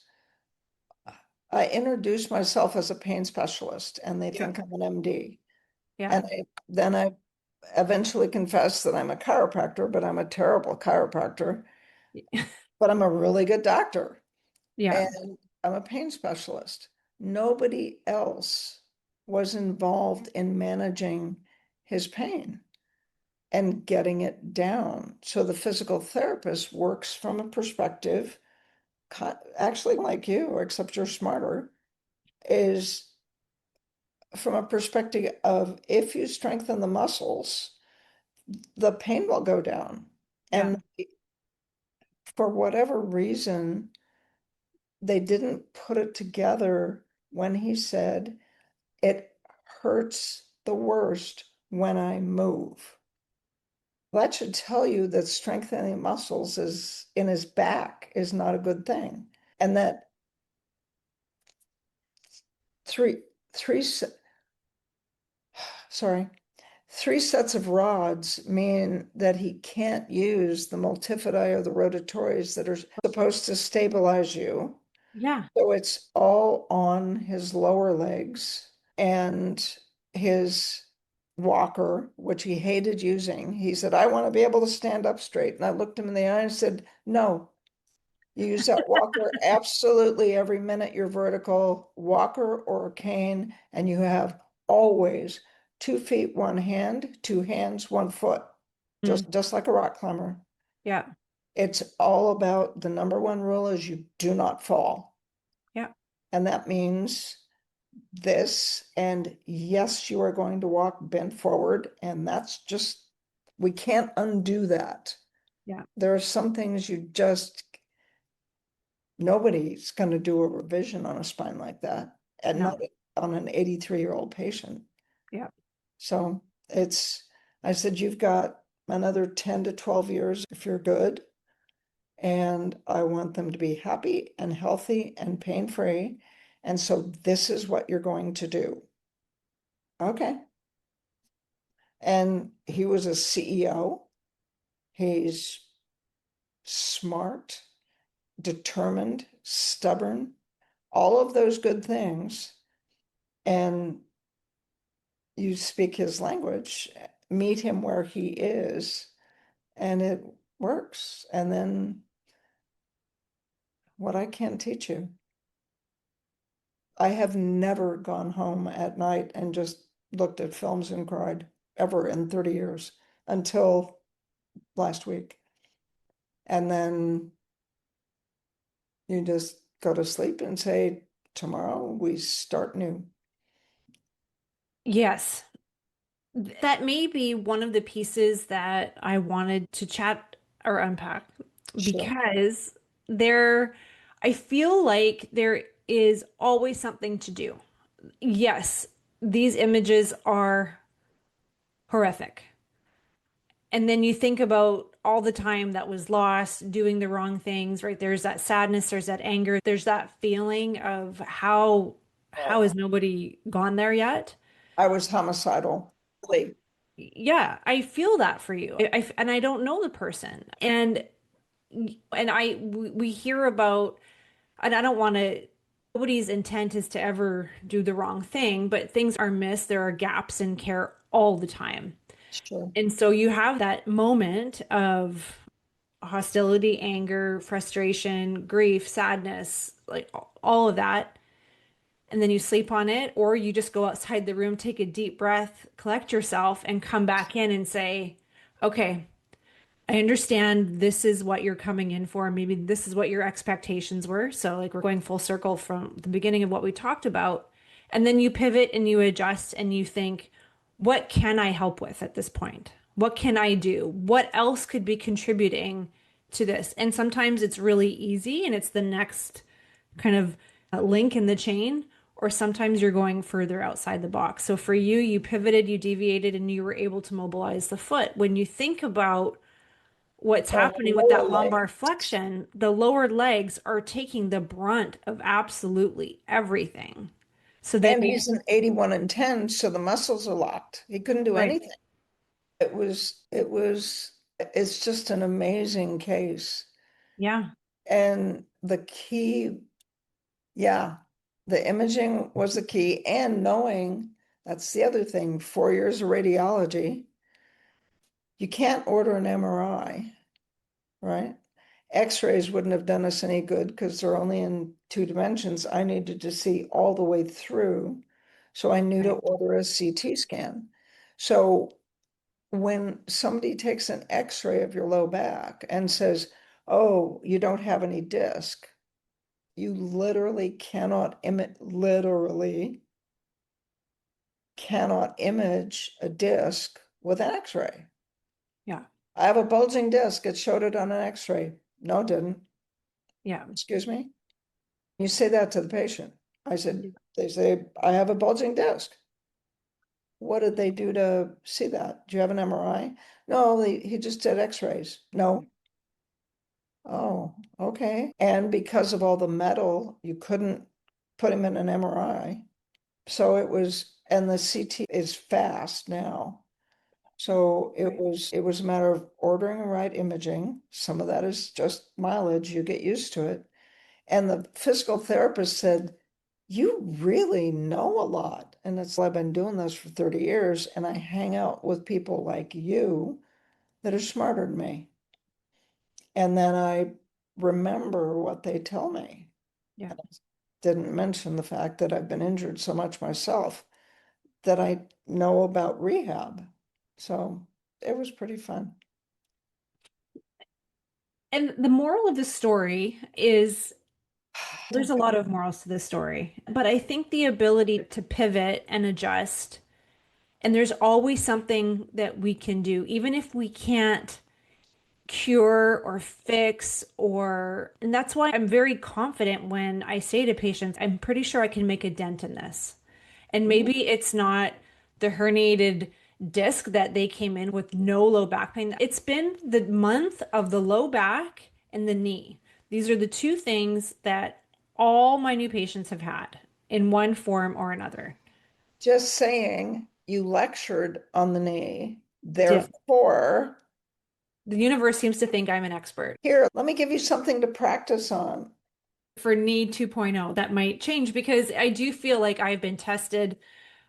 I introduce myself as a pain specialist and they Yeah. think I'm an MD. Yeah. And then I eventually confess that I'm a chiropractor, but I'm a terrible chiropractor, but I'm a really good doctor. Yeah. And I'm a pain specialist. Nobody else was involved in managing his pain and getting it down. So the physical therapist works from a perspective, actually like you, except you're smarter, is from a perspective of if you strengthen the muscles, the pain will go down. Yeah. And for whatever reason, they didn't put it together when he said, it hurts the worst when I move. That should tell you that strengthening muscles is in his back is not a good thing. And that three, three, sorry, three sets of rods mean that he can't use the multifidi or the rotatories that are supposed to stabilize you. Yeah. So it's all on his lower legs and his walker, which he hated using. He said, I want to be able to stand up straight. And I looked him in the eye and said, no, you use that walker absolutely every minute you're vertical, walker or a cane, and you have always 2 feet, one hand, two hands, one foot, Mm. just like a rock climber. Yeah. It's all about the number one rule is you do not fall. Yeah. And that means this, and yes, you are going to walk bent forward, and that's just, we can't undo that. Yeah. There are some things you just, nobody's going to do a revision on a spine like that, and No. not on an 83-year-old patient. Yeah. So I said, you've got another 10 to 12 years if you're good. And I want them to be happy and healthy and pain-free. And so this is what you're going to do. Okay. And he was a CEO. He's smart, determined, stubborn, all of those good things. And you speak his language, meet him where he is, and it works. And then what I can't teach you. I have never gone home at night and just looked at films and cried ever in 30 years until last week. And then you just go to sleep and say, tomorrow we start new. Yes. That may be one of the pieces that I wanted to chat or unpack Sure. because I feel like there is always something to do. Yes, these images are horrific. And then you think about all the time that was lost doing the wrong things, right? There's that sadness, there's that anger, there's that feeling of how has nobody gone there yet? I was homicidal. Really. Yeah, I feel that for you. And I don't know the person. We hear about, and I don't want to, nobody's intent is to ever do the wrong thing, but things are missed. There are gaps in care all the time. Sure. And so you have that moment of hostility, anger, frustration, grief, sadness, like all of that. And then you sleep on it, or you just go outside the room, take a deep breath, collect yourself, and come back in and say, okay, I understand this is what you're coming in for. Maybe this is what your expectations were. So, like, we're going full circle from the beginning of what we talked about. And then you pivot and you adjust and you think, what can I help with at this point? What can I do? What else could be contributing to this? And sometimes it's really easy and it's the next kind of link in the chain, or sometimes you're going further outside the box. So for you, you pivoted, you deviated, and you were able to mobilize the foot. When you think about what's No, happening with lower that leg. lumbar flexion, the lower legs are taking the brunt of absolutely everything. So And they, he's an 81 and 10, so the muscles are locked. He couldn't do right. anything. It's just an amazing case. Yeah. And the key, yeah, the imaging was the key, and knowing that's the other thing, 4 years of radiology. You can't order an MRI, right? X-rays wouldn't have done us any good because they're only in 2 dimensions. I needed to see all the way through. So I knew to Right. order a CT scan. So when somebody takes an X-ray of your low back and says, oh, you don't have any disc, you literally cannot image a disc with an X-ray. Yeah. I have a bulging disc. It showed it on an X-ray. No, it didn't. Yeah. Excuse me? You say that to the patient. They say, I have a bulging disc. What did they do to see that? Do you have an MRI? No, he just did X-rays. No. Oh, okay. And because of all the metal, you couldn't put him in an MRI. So it was, and the CT is fast now. So Right. it was a matter of ordering the right imaging. Some of that is just mileage. You get used to it. And the physical therapist said, you really know a lot. And it's like, I've been doing this for 30 years and I hang out with people like you that are smarter than me. And then I remember what they tell me. Yeah. I didn't mention the fact that I've been injured so much myself that I know about rehab. So it was pretty fun. And the moral of the story is there's a lot of morals to this story, but I think the ability to pivot and adjust, and there's always something that we can do, even if we can't cure or fix and that's why I'm very confident when I say to patients, I'm pretty sure I can make a dent in this. And maybe it's not the herniated disc that they came in with no low back pain. It's been the month of the low back and the knee. These are the two things that all my new patients have had in one form or another. Just saying, you lectured on the knee. Did. Therefore, The universe seems to think I'm an expert. here, let me give you something to practice on. For Need 2.0, that might change because I do feel like I've been tested.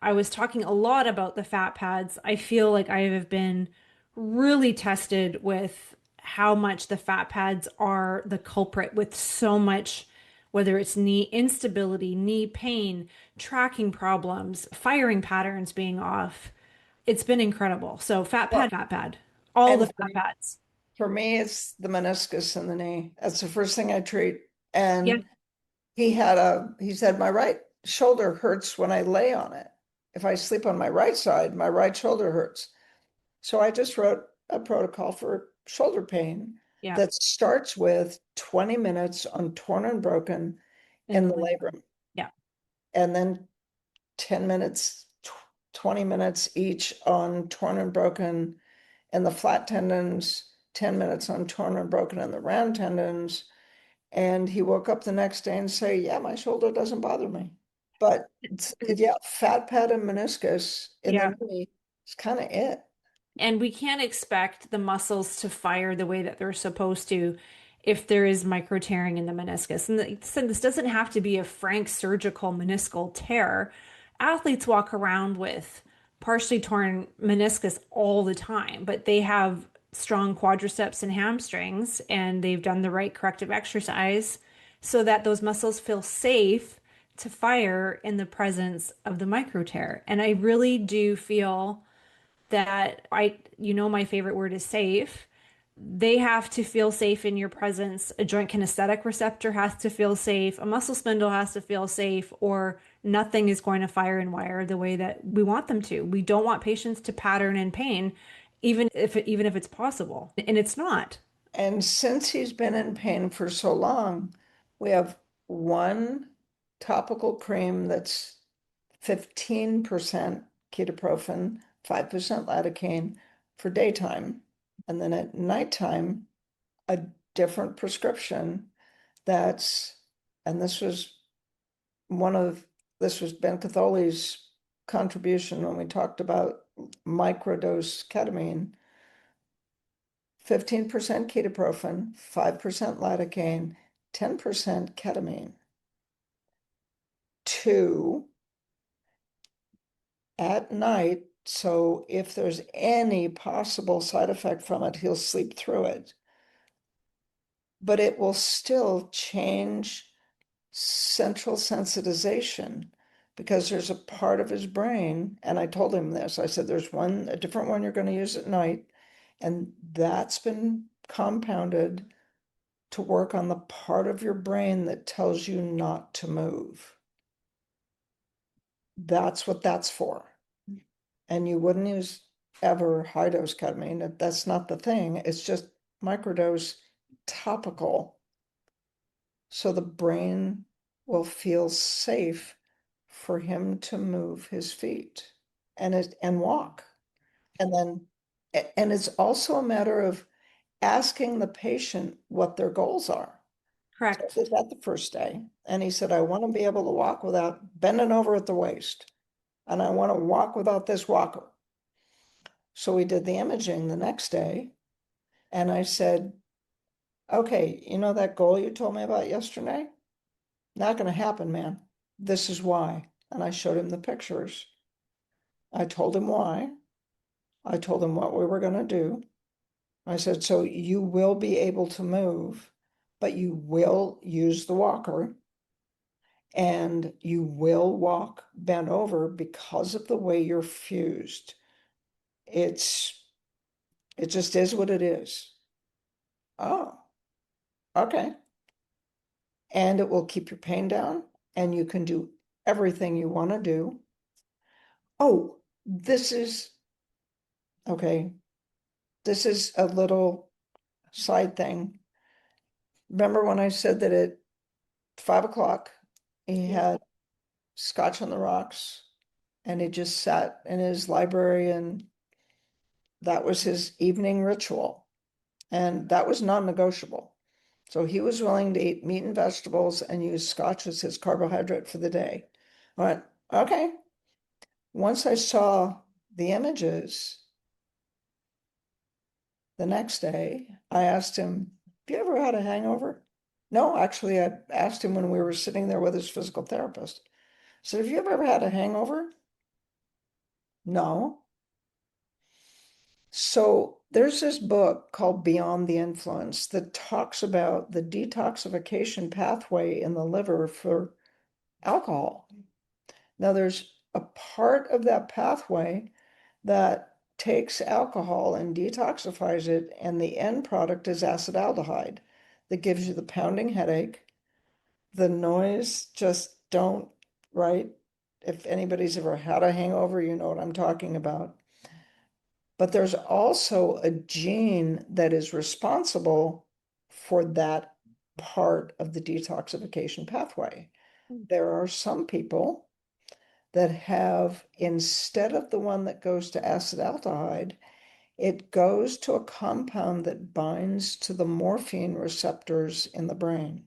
I was talking a lot about the fat pads. I feel like I have been really tested with how much the fat pads are the culprit with so much, whether it's knee instability, knee pain, tracking problems, firing patterns being off. It's been incredible. So Well, fat pad, all the and fat pads. for me, it's the meniscus in the knee. That's the first thing I treat. Yeah. And he said, my right shoulder hurts when I lay on it. If I sleep on my right side, my right shoulder hurts. So I just wrote a protocol for shoulder pain Yeah. that starts with 20 minutes on torn and broken In in the the labor. labrum, Yeah. and then 10 minutes, 20 minutes each on torn and broken in the flat tendons, 10 minutes on torn and broken in the round tendons. And he woke up the next day and say, yeah, my shoulder doesn't bother me. But yeah, fat pad and meniscus in Yeah. the knee is kind of it. And we can't expect the muscles to fire the way that they're supposed to if there is micro tearing in the meniscus. And so this doesn't have to be a frank surgical meniscal tear. Athletes walk around with partially torn meniscus all the time, but they have strong quadriceps and hamstrings, and they've done the right corrective exercise so that those muscles feel safe to fire in the presence of the micro tear. And I really do feel that my favorite word is safe. They have to feel safe in your presence. A joint kinesthetic receptor has to feel safe. A muscle spindle has to feel safe, or nothing is going to fire and wire the way that we want them to. We don't want patients to pattern in pain, even if it's possible. And it's not. And since he's been in pain for so long, we have one topical cream that's 15% ketoprofen, 5% lidocaine for daytime. And then at nighttime, a different prescription that's, and this was Ben Catholi's contribution when we talked about microdose ketamine. 15% ketoprofen, 5% lidocaine, 10% ketamine. 2 at night. So if there's any possible side effect from it, he'll sleep through it. But it will still change central sensitization because there's a part of his brain, and I told him this. I said, there's a different one you're going to use at night, and that's been compounded to work on the part of your brain that tells you not to move. That's what that's for. And you wouldn't use ever high dose ketamine. That's not the thing. It's just microdose topical. So the brain will feel safe for him to move his feet and walk. And it's also a matter of asking the patient what their goals are. So I Correct. did that the first day. And he said, I want to be able to walk without bending over at the waist. And I want to walk without this walker. So we did the imaging the next day. And I said, okay, you know that goal you told me about yesterday? Not going to happen, man. This is why. And I showed him the pictures. I told him why. I told him what we were going to do. I said, so you will be able to move, but you will use the walker and you will walk bent over because of the way you're fused. It just is what it is. Oh, okay. And it will keep your pain down and you can do everything you want to do. Oh, okay. This is a little side thing. Remember when I said that at 5 o'clock, he had scotch on the rocks and he just sat in his library and that was his evening ritual. And that was non-negotiable. So he was willing to eat meat and vegetables and use scotch as his carbohydrate for the day. I went, okay. Once I saw the images the next day, I asked him, have you ever had a hangover? No, actually, I asked him when we were sitting there with his physical therapist. I said, have you ever had a hangover? No. So there's this book called Beyond the Influence that talks about the detoxification pathway in the liver for alcohol. Now, there's a part of that pathway that takes alcohol and detoxifies it, and the end product is acetaldehyde that gives you the pounding headache, the noise, just don't, right? If anybody's ever had a hangover, you know what I'm talking about. But there's also a gene that is responsible for that part of the detoxification pathway. There are some people that have, instead of the one that goes to acetaldehyde, it goes to a compound that binds to the morphine receptors in the brain.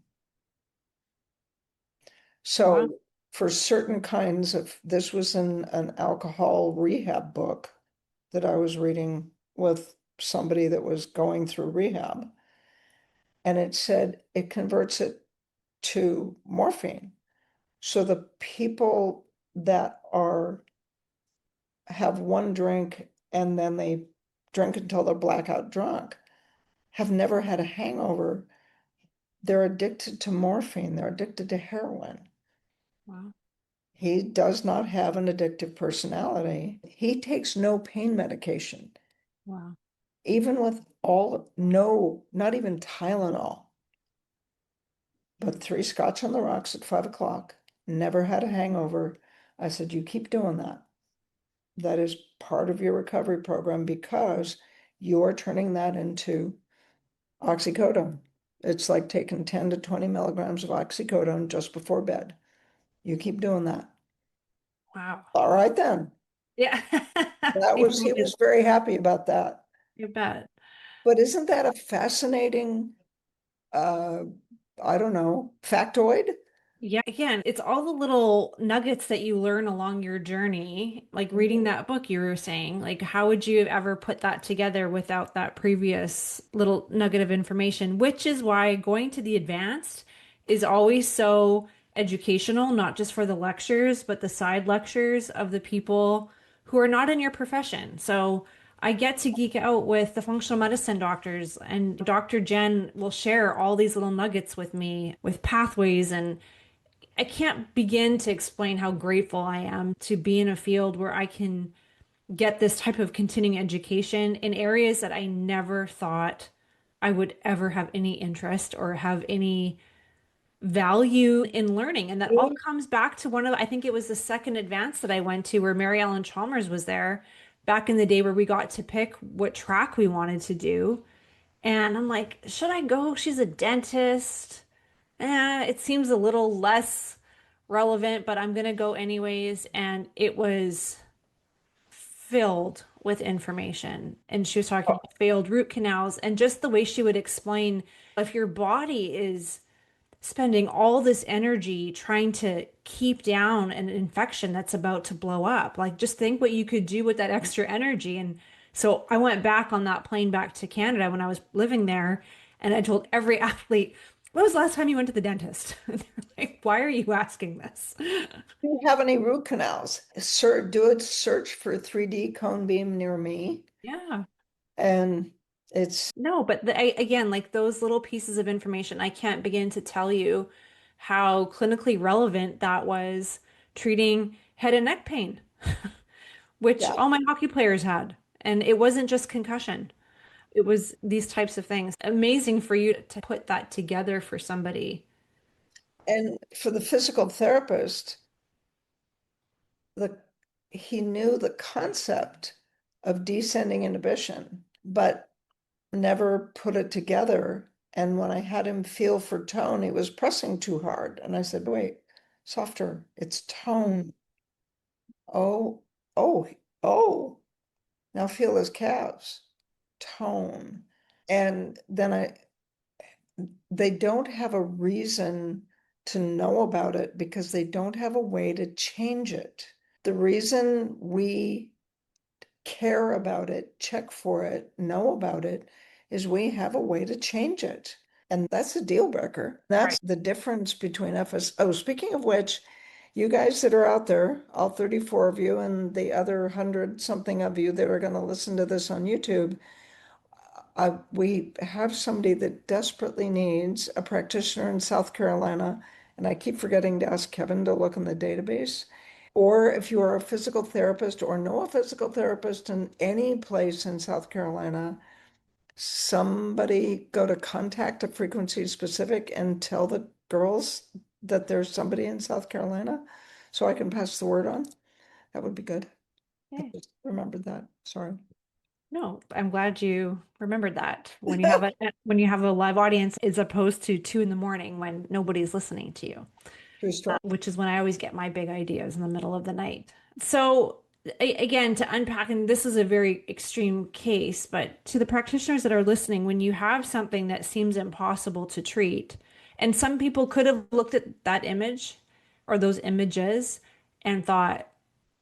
Wow. So for certain kinds of, this was in an alcohol rehab book that I was reading with somebody that was going through rehab. And it said it converts it to morphine. So the people that have one drink and then they drink until they're blackout drunk have never had a hangover. They're addicted to morphine. They're addicted to heroin. Wow. He does not have an addictive personality. He takes no pain medication, Wow. even with not even Tylenol, but 3 scotch on the rocks at 5 o'clock, never had a hangover. I said, you keep doing that. that is part of your recovery program because you're turning that into oxycodone. It's like taking 10 to 20 milligrams of oxycodone just before bed. You keep doing that. Wow. All right, then. Yeah. He was very happy about that. You bet. But isn't that a fascinating, uh, I don't know, factoid? Yeah, again, it's all the little nuggets that you learn along your journey. Like reading that book you were saying, like how would you have ever put that together without that previous little nugget of information? Which is why going to the advanced is always so educational, not just for the lectures, but the side lectures of the people who are not in your profession. So I get to geek out with the functional medicine doctors, and Dr. Jen will share all these little nuggets with me with pathways, and I can't begin to explain how grateful I am to be in a field where I can get this type of continuing education in areas that I never thought I would ever have any interest or have any value in learning. And that all comes back to I think it was the second advance that I went to where Mary Ellen Chalmers was there back in the day where we got to pick what track we wanted to do. And I'm like, should I go? She's a dentist. It seems a little less relevant, but I'm gonna go anyways. And it was filled with information. And she was talking about failed root canals and just the way she would explain if your body is spending all this energy trying to keep down an infection that's about to blow up. Like, just think what you could do with that extra energy. And so I went back on that plane back to Canada when I was living there, and I told every athlete, when was the last time you went to the dentist? And they're like, why are you asking this? Do you have any root canals? Do a search for 3D cone beam near me. Yeah. And it's, No, but again, like those little pieces of information, I can't begin to tell you how clinically relevant that was treating head and neck pain, which yeah. all my hockey players had. And it wasn't just concussion. It was these types of things. Amazing for you to put that together for somebody. And for the physical therapist, the he knew the concept of descending inhibition, but never put it together. And when I had him feel for tone, he was pressing too hard. And I said, wait, softer, it's tone. Oh, oh, oh, now feel his calves. Tone. And then they don't have a reason to know about it because they don't have a way to change it. The reason we care about it, check for it, know about it, is we have a way to change it. And that's a deal breaker. Right. That's the difference between FS. Oh, speaking of which, you guys that are out there, all 34 of you and the other 100 something of you that are going to listen to this on YouTube, we have somebody that desperately needs a practitioner in South Carolina. And I keep forgetting to ask Kevin to look in the database. Or if you are a physical therapist or know a physical therapist in any place in South Carolina, somebody go to contact a Frequency Specific and tell the girls that there's somebody in South Carolina so I can pass the word on. That would be good. I Okay. just remembered that. Sorry. No, I'm glad you remembered that when you have a live audience as opposed to 2 in the morning when nobody's listening to you. True story. Which is when I always get my big ideas in the middle of the night. So, again, to unpack, and this is a very extreme case, but to the practitioners that are listening, when you have something that seems impossible to treat, and some people could have looked at that image or those images and thought,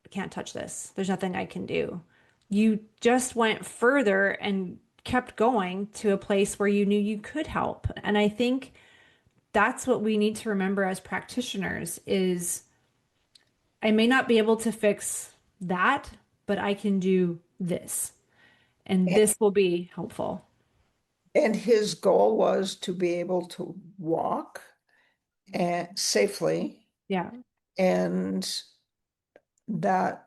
I can't touch this. There's nothing I can do. You just went further and kept going to a place where you knew you could help. And I think that's what we need to remember as practitioners is I may not be able to fix that, but I can do this. And this will be helpful. And his goal was to be able to walk and safely. Yeah. And that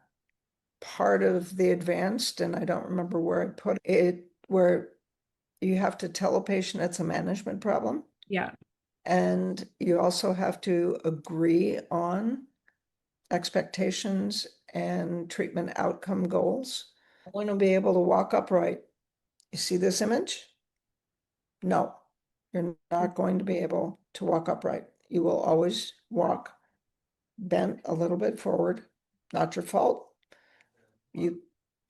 part of the advanced, and I don't remember where I put it, where you have to tell a patient it's a management problem. Yeah. And you also have to agree on expectations and treatment outcome goals. I want to be able to walk upright. You see this image? No, you're not going to be able to walk upright. You will always walk bent a little bit forward. Not your fault.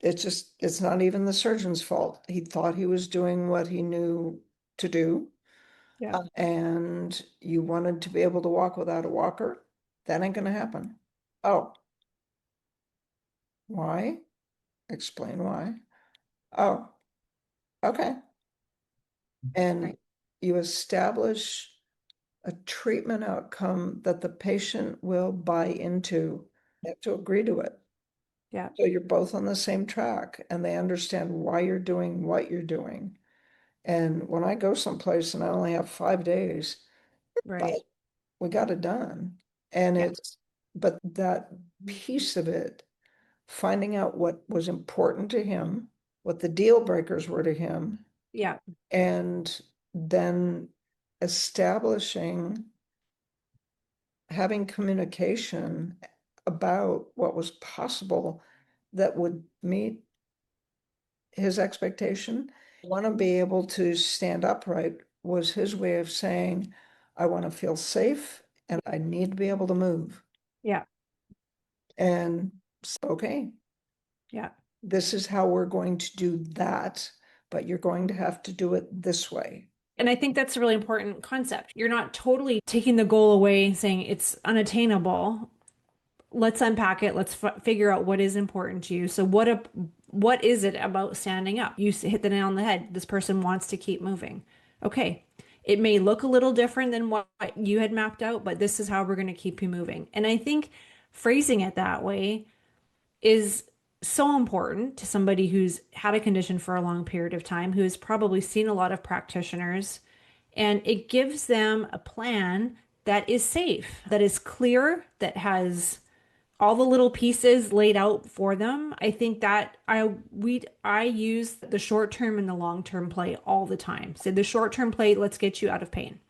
It's not even the surgeon's fault. He thought he was doing what he knew to do. Yeah. And you wanted to be able to walk without a walker. That ain't gonna happen. Oh. Why? Explain why. Oh, okay. And Right. you establish a treatment outcome that the patient will buy into. You have to agree to it. Yeah. So you're both on the same track and they understand why you're doing what you're doing. And when I go someplace and I only have 5 days, but Right. we got it done. And Yeah. but that piece of it, finding out what was important to him, what the deal breakers were to him, Yeah. and then establishing, having communication about what was possible that would meet his expectation. Want to be able to stand upright was his way of saying, I want to feel safe and I need to be able to move. Yeah. And okay, Yeah. this is how we're going to do that, but you're going to have to do it this way. And I think that's a really important concept. You're not totally taking the goal away and saying it's unattainable. Let's unpack it. Let's figure out what is important to you. So what is it about standing up? You hit the nail on the head. This person wants to keep moving. Okay. It may look a little different than what you had mapped out, but this is how we're going to keep you moving. And I think phrasing it that way is so important to somebody who's had a condition for a long period of time, who has probably seen a lot of practitioners, and it gives them a plan that is safe, that is clear, that has all the little pieces laid out for them. I think that I use the short term and the long term play all the time. So the short term play, let's get you out of pain.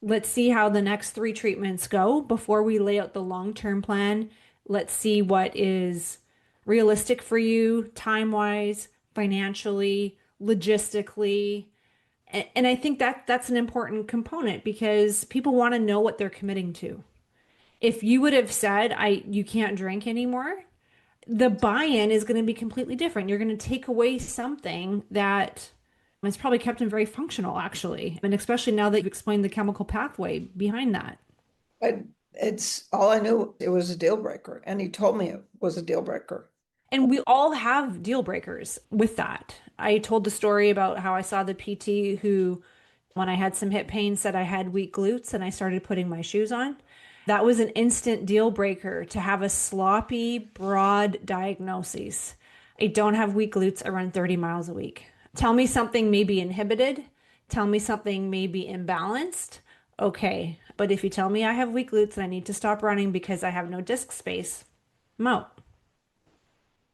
Let's see how the next 3 treatments go before we lay out the long-term plan. Let's see what is realistic for you, time-wise, financially, logistically. And I think that that's an important component because people want to know what they're committing to. If you would have said, you can't drink anymore, the buy-in is going to be completely different. You're going to take away something that it's probably kept him very functional, actually. And especially now that you've explained the chemical pathway behind that. But it's all I knew, it was a deal breaker. And he told me it was a deal breaker. And we all have deal breakers with that. I told the story about how I saw the PT who, when I had some hip pain, said I had weak glutes and I started putting my shoes on. That was an instant deal breaker to have a sloppy, broad diagnosis. I don't have weak glutes. I run 30 miles a week. Tell me something may be inhibited. Tell me something may be imbalanced. Okay. But if you tell me I have weak glutes and I need to stop running because I have no disc space, I'm out.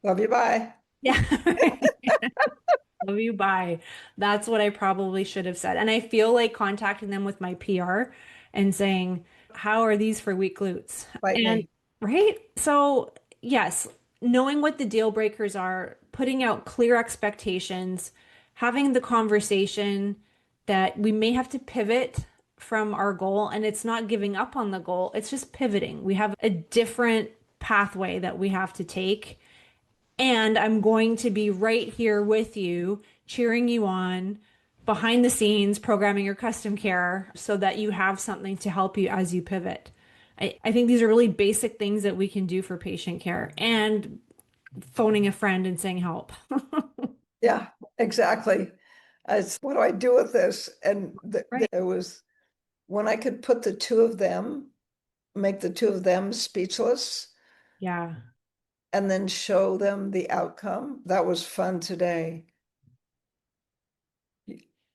Love you, bye. Yeah. Love you, bye. That's what I probably should have said. And I feel like contacting them with my PR and saying, how are these for weak glutes? Bite And me. right. So, yes, knowing what the deal breakers are, putting out clear expectations, having the conversation that we may have to pivot from our goal. And it's not giving up on the goal, it's just pivoting. We have a different pathway that we have to take. And I'm going to be right here with you, cheering you on, behind the scenes, programming your custom care so that you have something to help you as you pivot. I think these are really basic things that we can do for patient care and phoning a friend and saying help. Yeah, exactly. It's what do I do with this? And Right. it was when I could put the two of them, make the two of them speechless, Yeah. and then show them the outcome. That was fun today.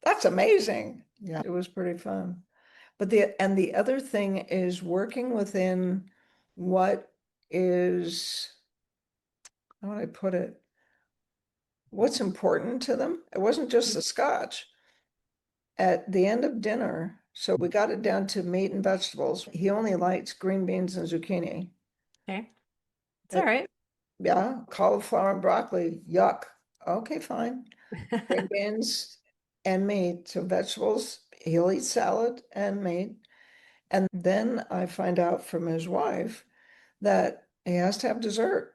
That's amazing. Yeah, it was pretty fun. But the other thing is working within what is, how do I put it? What's important to them. It wasn't just the scotch. At the end of dinner, so we got it down to meat and vegetables. He only likes green beans and zucchini. Okay. It's all right. Yeah, cauliflower and broccoli, yuck. Okay, fine. Green beans and meat, so vegetables, he'll eat salad and meat. And then I find out from his wife that he has to have dessert.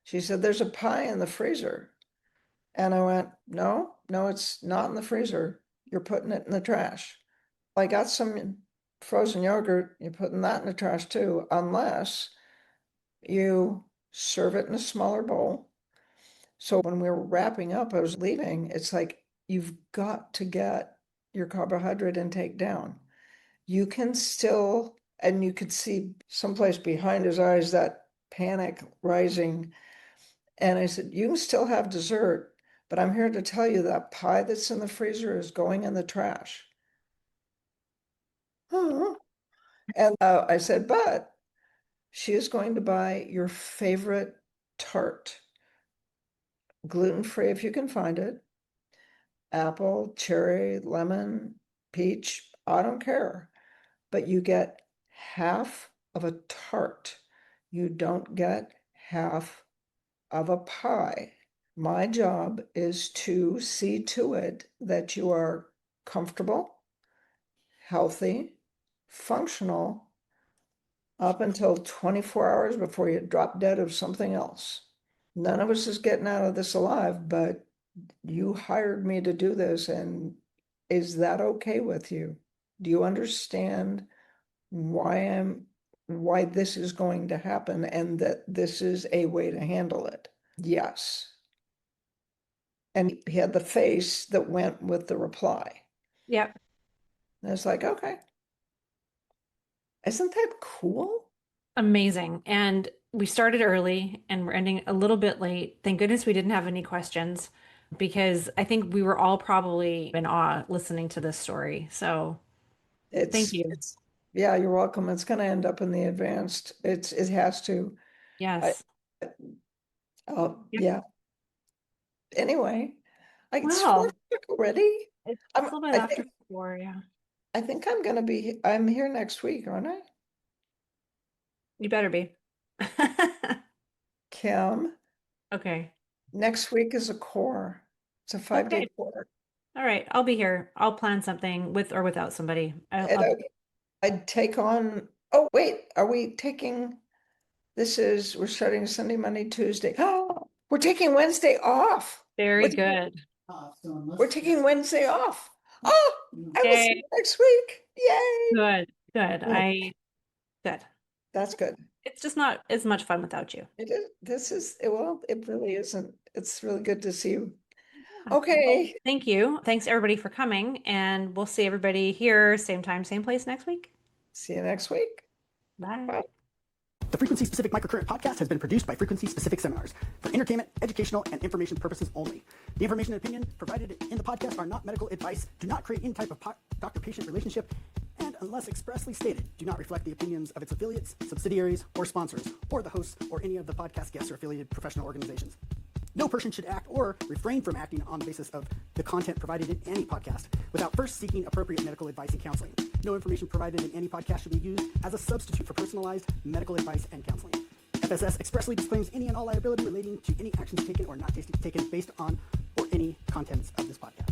She said, there's a pie in the freezer. And I went, no, it's not in the freezer. You're putting it in the trash. I got some frozen yogurt. You're putting that in the trash too, unless you serve it in a smaller bowl. So when we were wrapping up, I was leaving. It's like, you've got to get your carbohydrate intake down. You can still, and you could see someplace behind his eyes that panic rising. And I said, you can still have dessert, but I'm here to tell you that pie that's in the freezer is going in the trash. Huh. And I said, but she is going to buy your favorite tart, gluten-free if you can find it, apple, cherry, lemon, peach, I don't care. But you get half of a tart. You don't get half of a pie. My job is to see to it that you are comfortable, healthy, functional up until 24 hours before you drop dead of something else. None of us is getting out of this alive, but you hired me to do this, and is that okay with you? Do you understand why this is going to happen and that this is a way to handle it? Yes. And he had the face that went with the reply. Yep. And it's like, okay. Isn't that cool? Amazing. And we started early and we're ending a little bit late. Thank goodness we didn't have any questions because I think we were all probably in awe listening to this story. So thank you. Yeah, you're welcome. It's going to end up in the advanced. It has to. Yes. Yep. Yeah. Anyway, it's Wow. 4 already. It's a little bit after 4, yeah. I think I'm here next week, aren't I? You better be. Kim, Okay. next week is a core. It's a 5-day Okay. core. All right. I'll be here. I'll plan something with or without somebody. And I'd take on, oh, wait, we're starting Sunday, Monday, Tuesday. Oh, we're taking Wednesday off. Very good. We're taking Wednesday off. Oh, I will see Yay. you next week. Yay. Good. Good. Yeah. Good. That's good. It's just not as much fun without you. It really isn't. It's really good to see you. Yeah. Okay. Thank you. Thanks everybody for coming, and we'll see everybody here, same time, same place next week. See you next week. Bye. Bye. The Frequency Specific Microcurrent podcast has been produced by Frequency Specific Seminars for entertainment, educational, and information purposes only. The information and opinion provided in the podcast are not medical advice, do not create any type of doctor-patient relationship, and unless expressly stated, do not reflect the opinions of its affiliates, subsidiaries, or sponsors, or the hosts, or any of the podcast guests or affiliated professional organizations. No person should act or refrain from acting on the basis of the content provided in any podcast without first seeking appropriate medical advice and counseling. No information provided in any podcast should be used as a substitute for personalized medical advice and counseling. FSS expressly disclaims any and all liability relating to any actions taken or not taken based on or any contents of this podcast.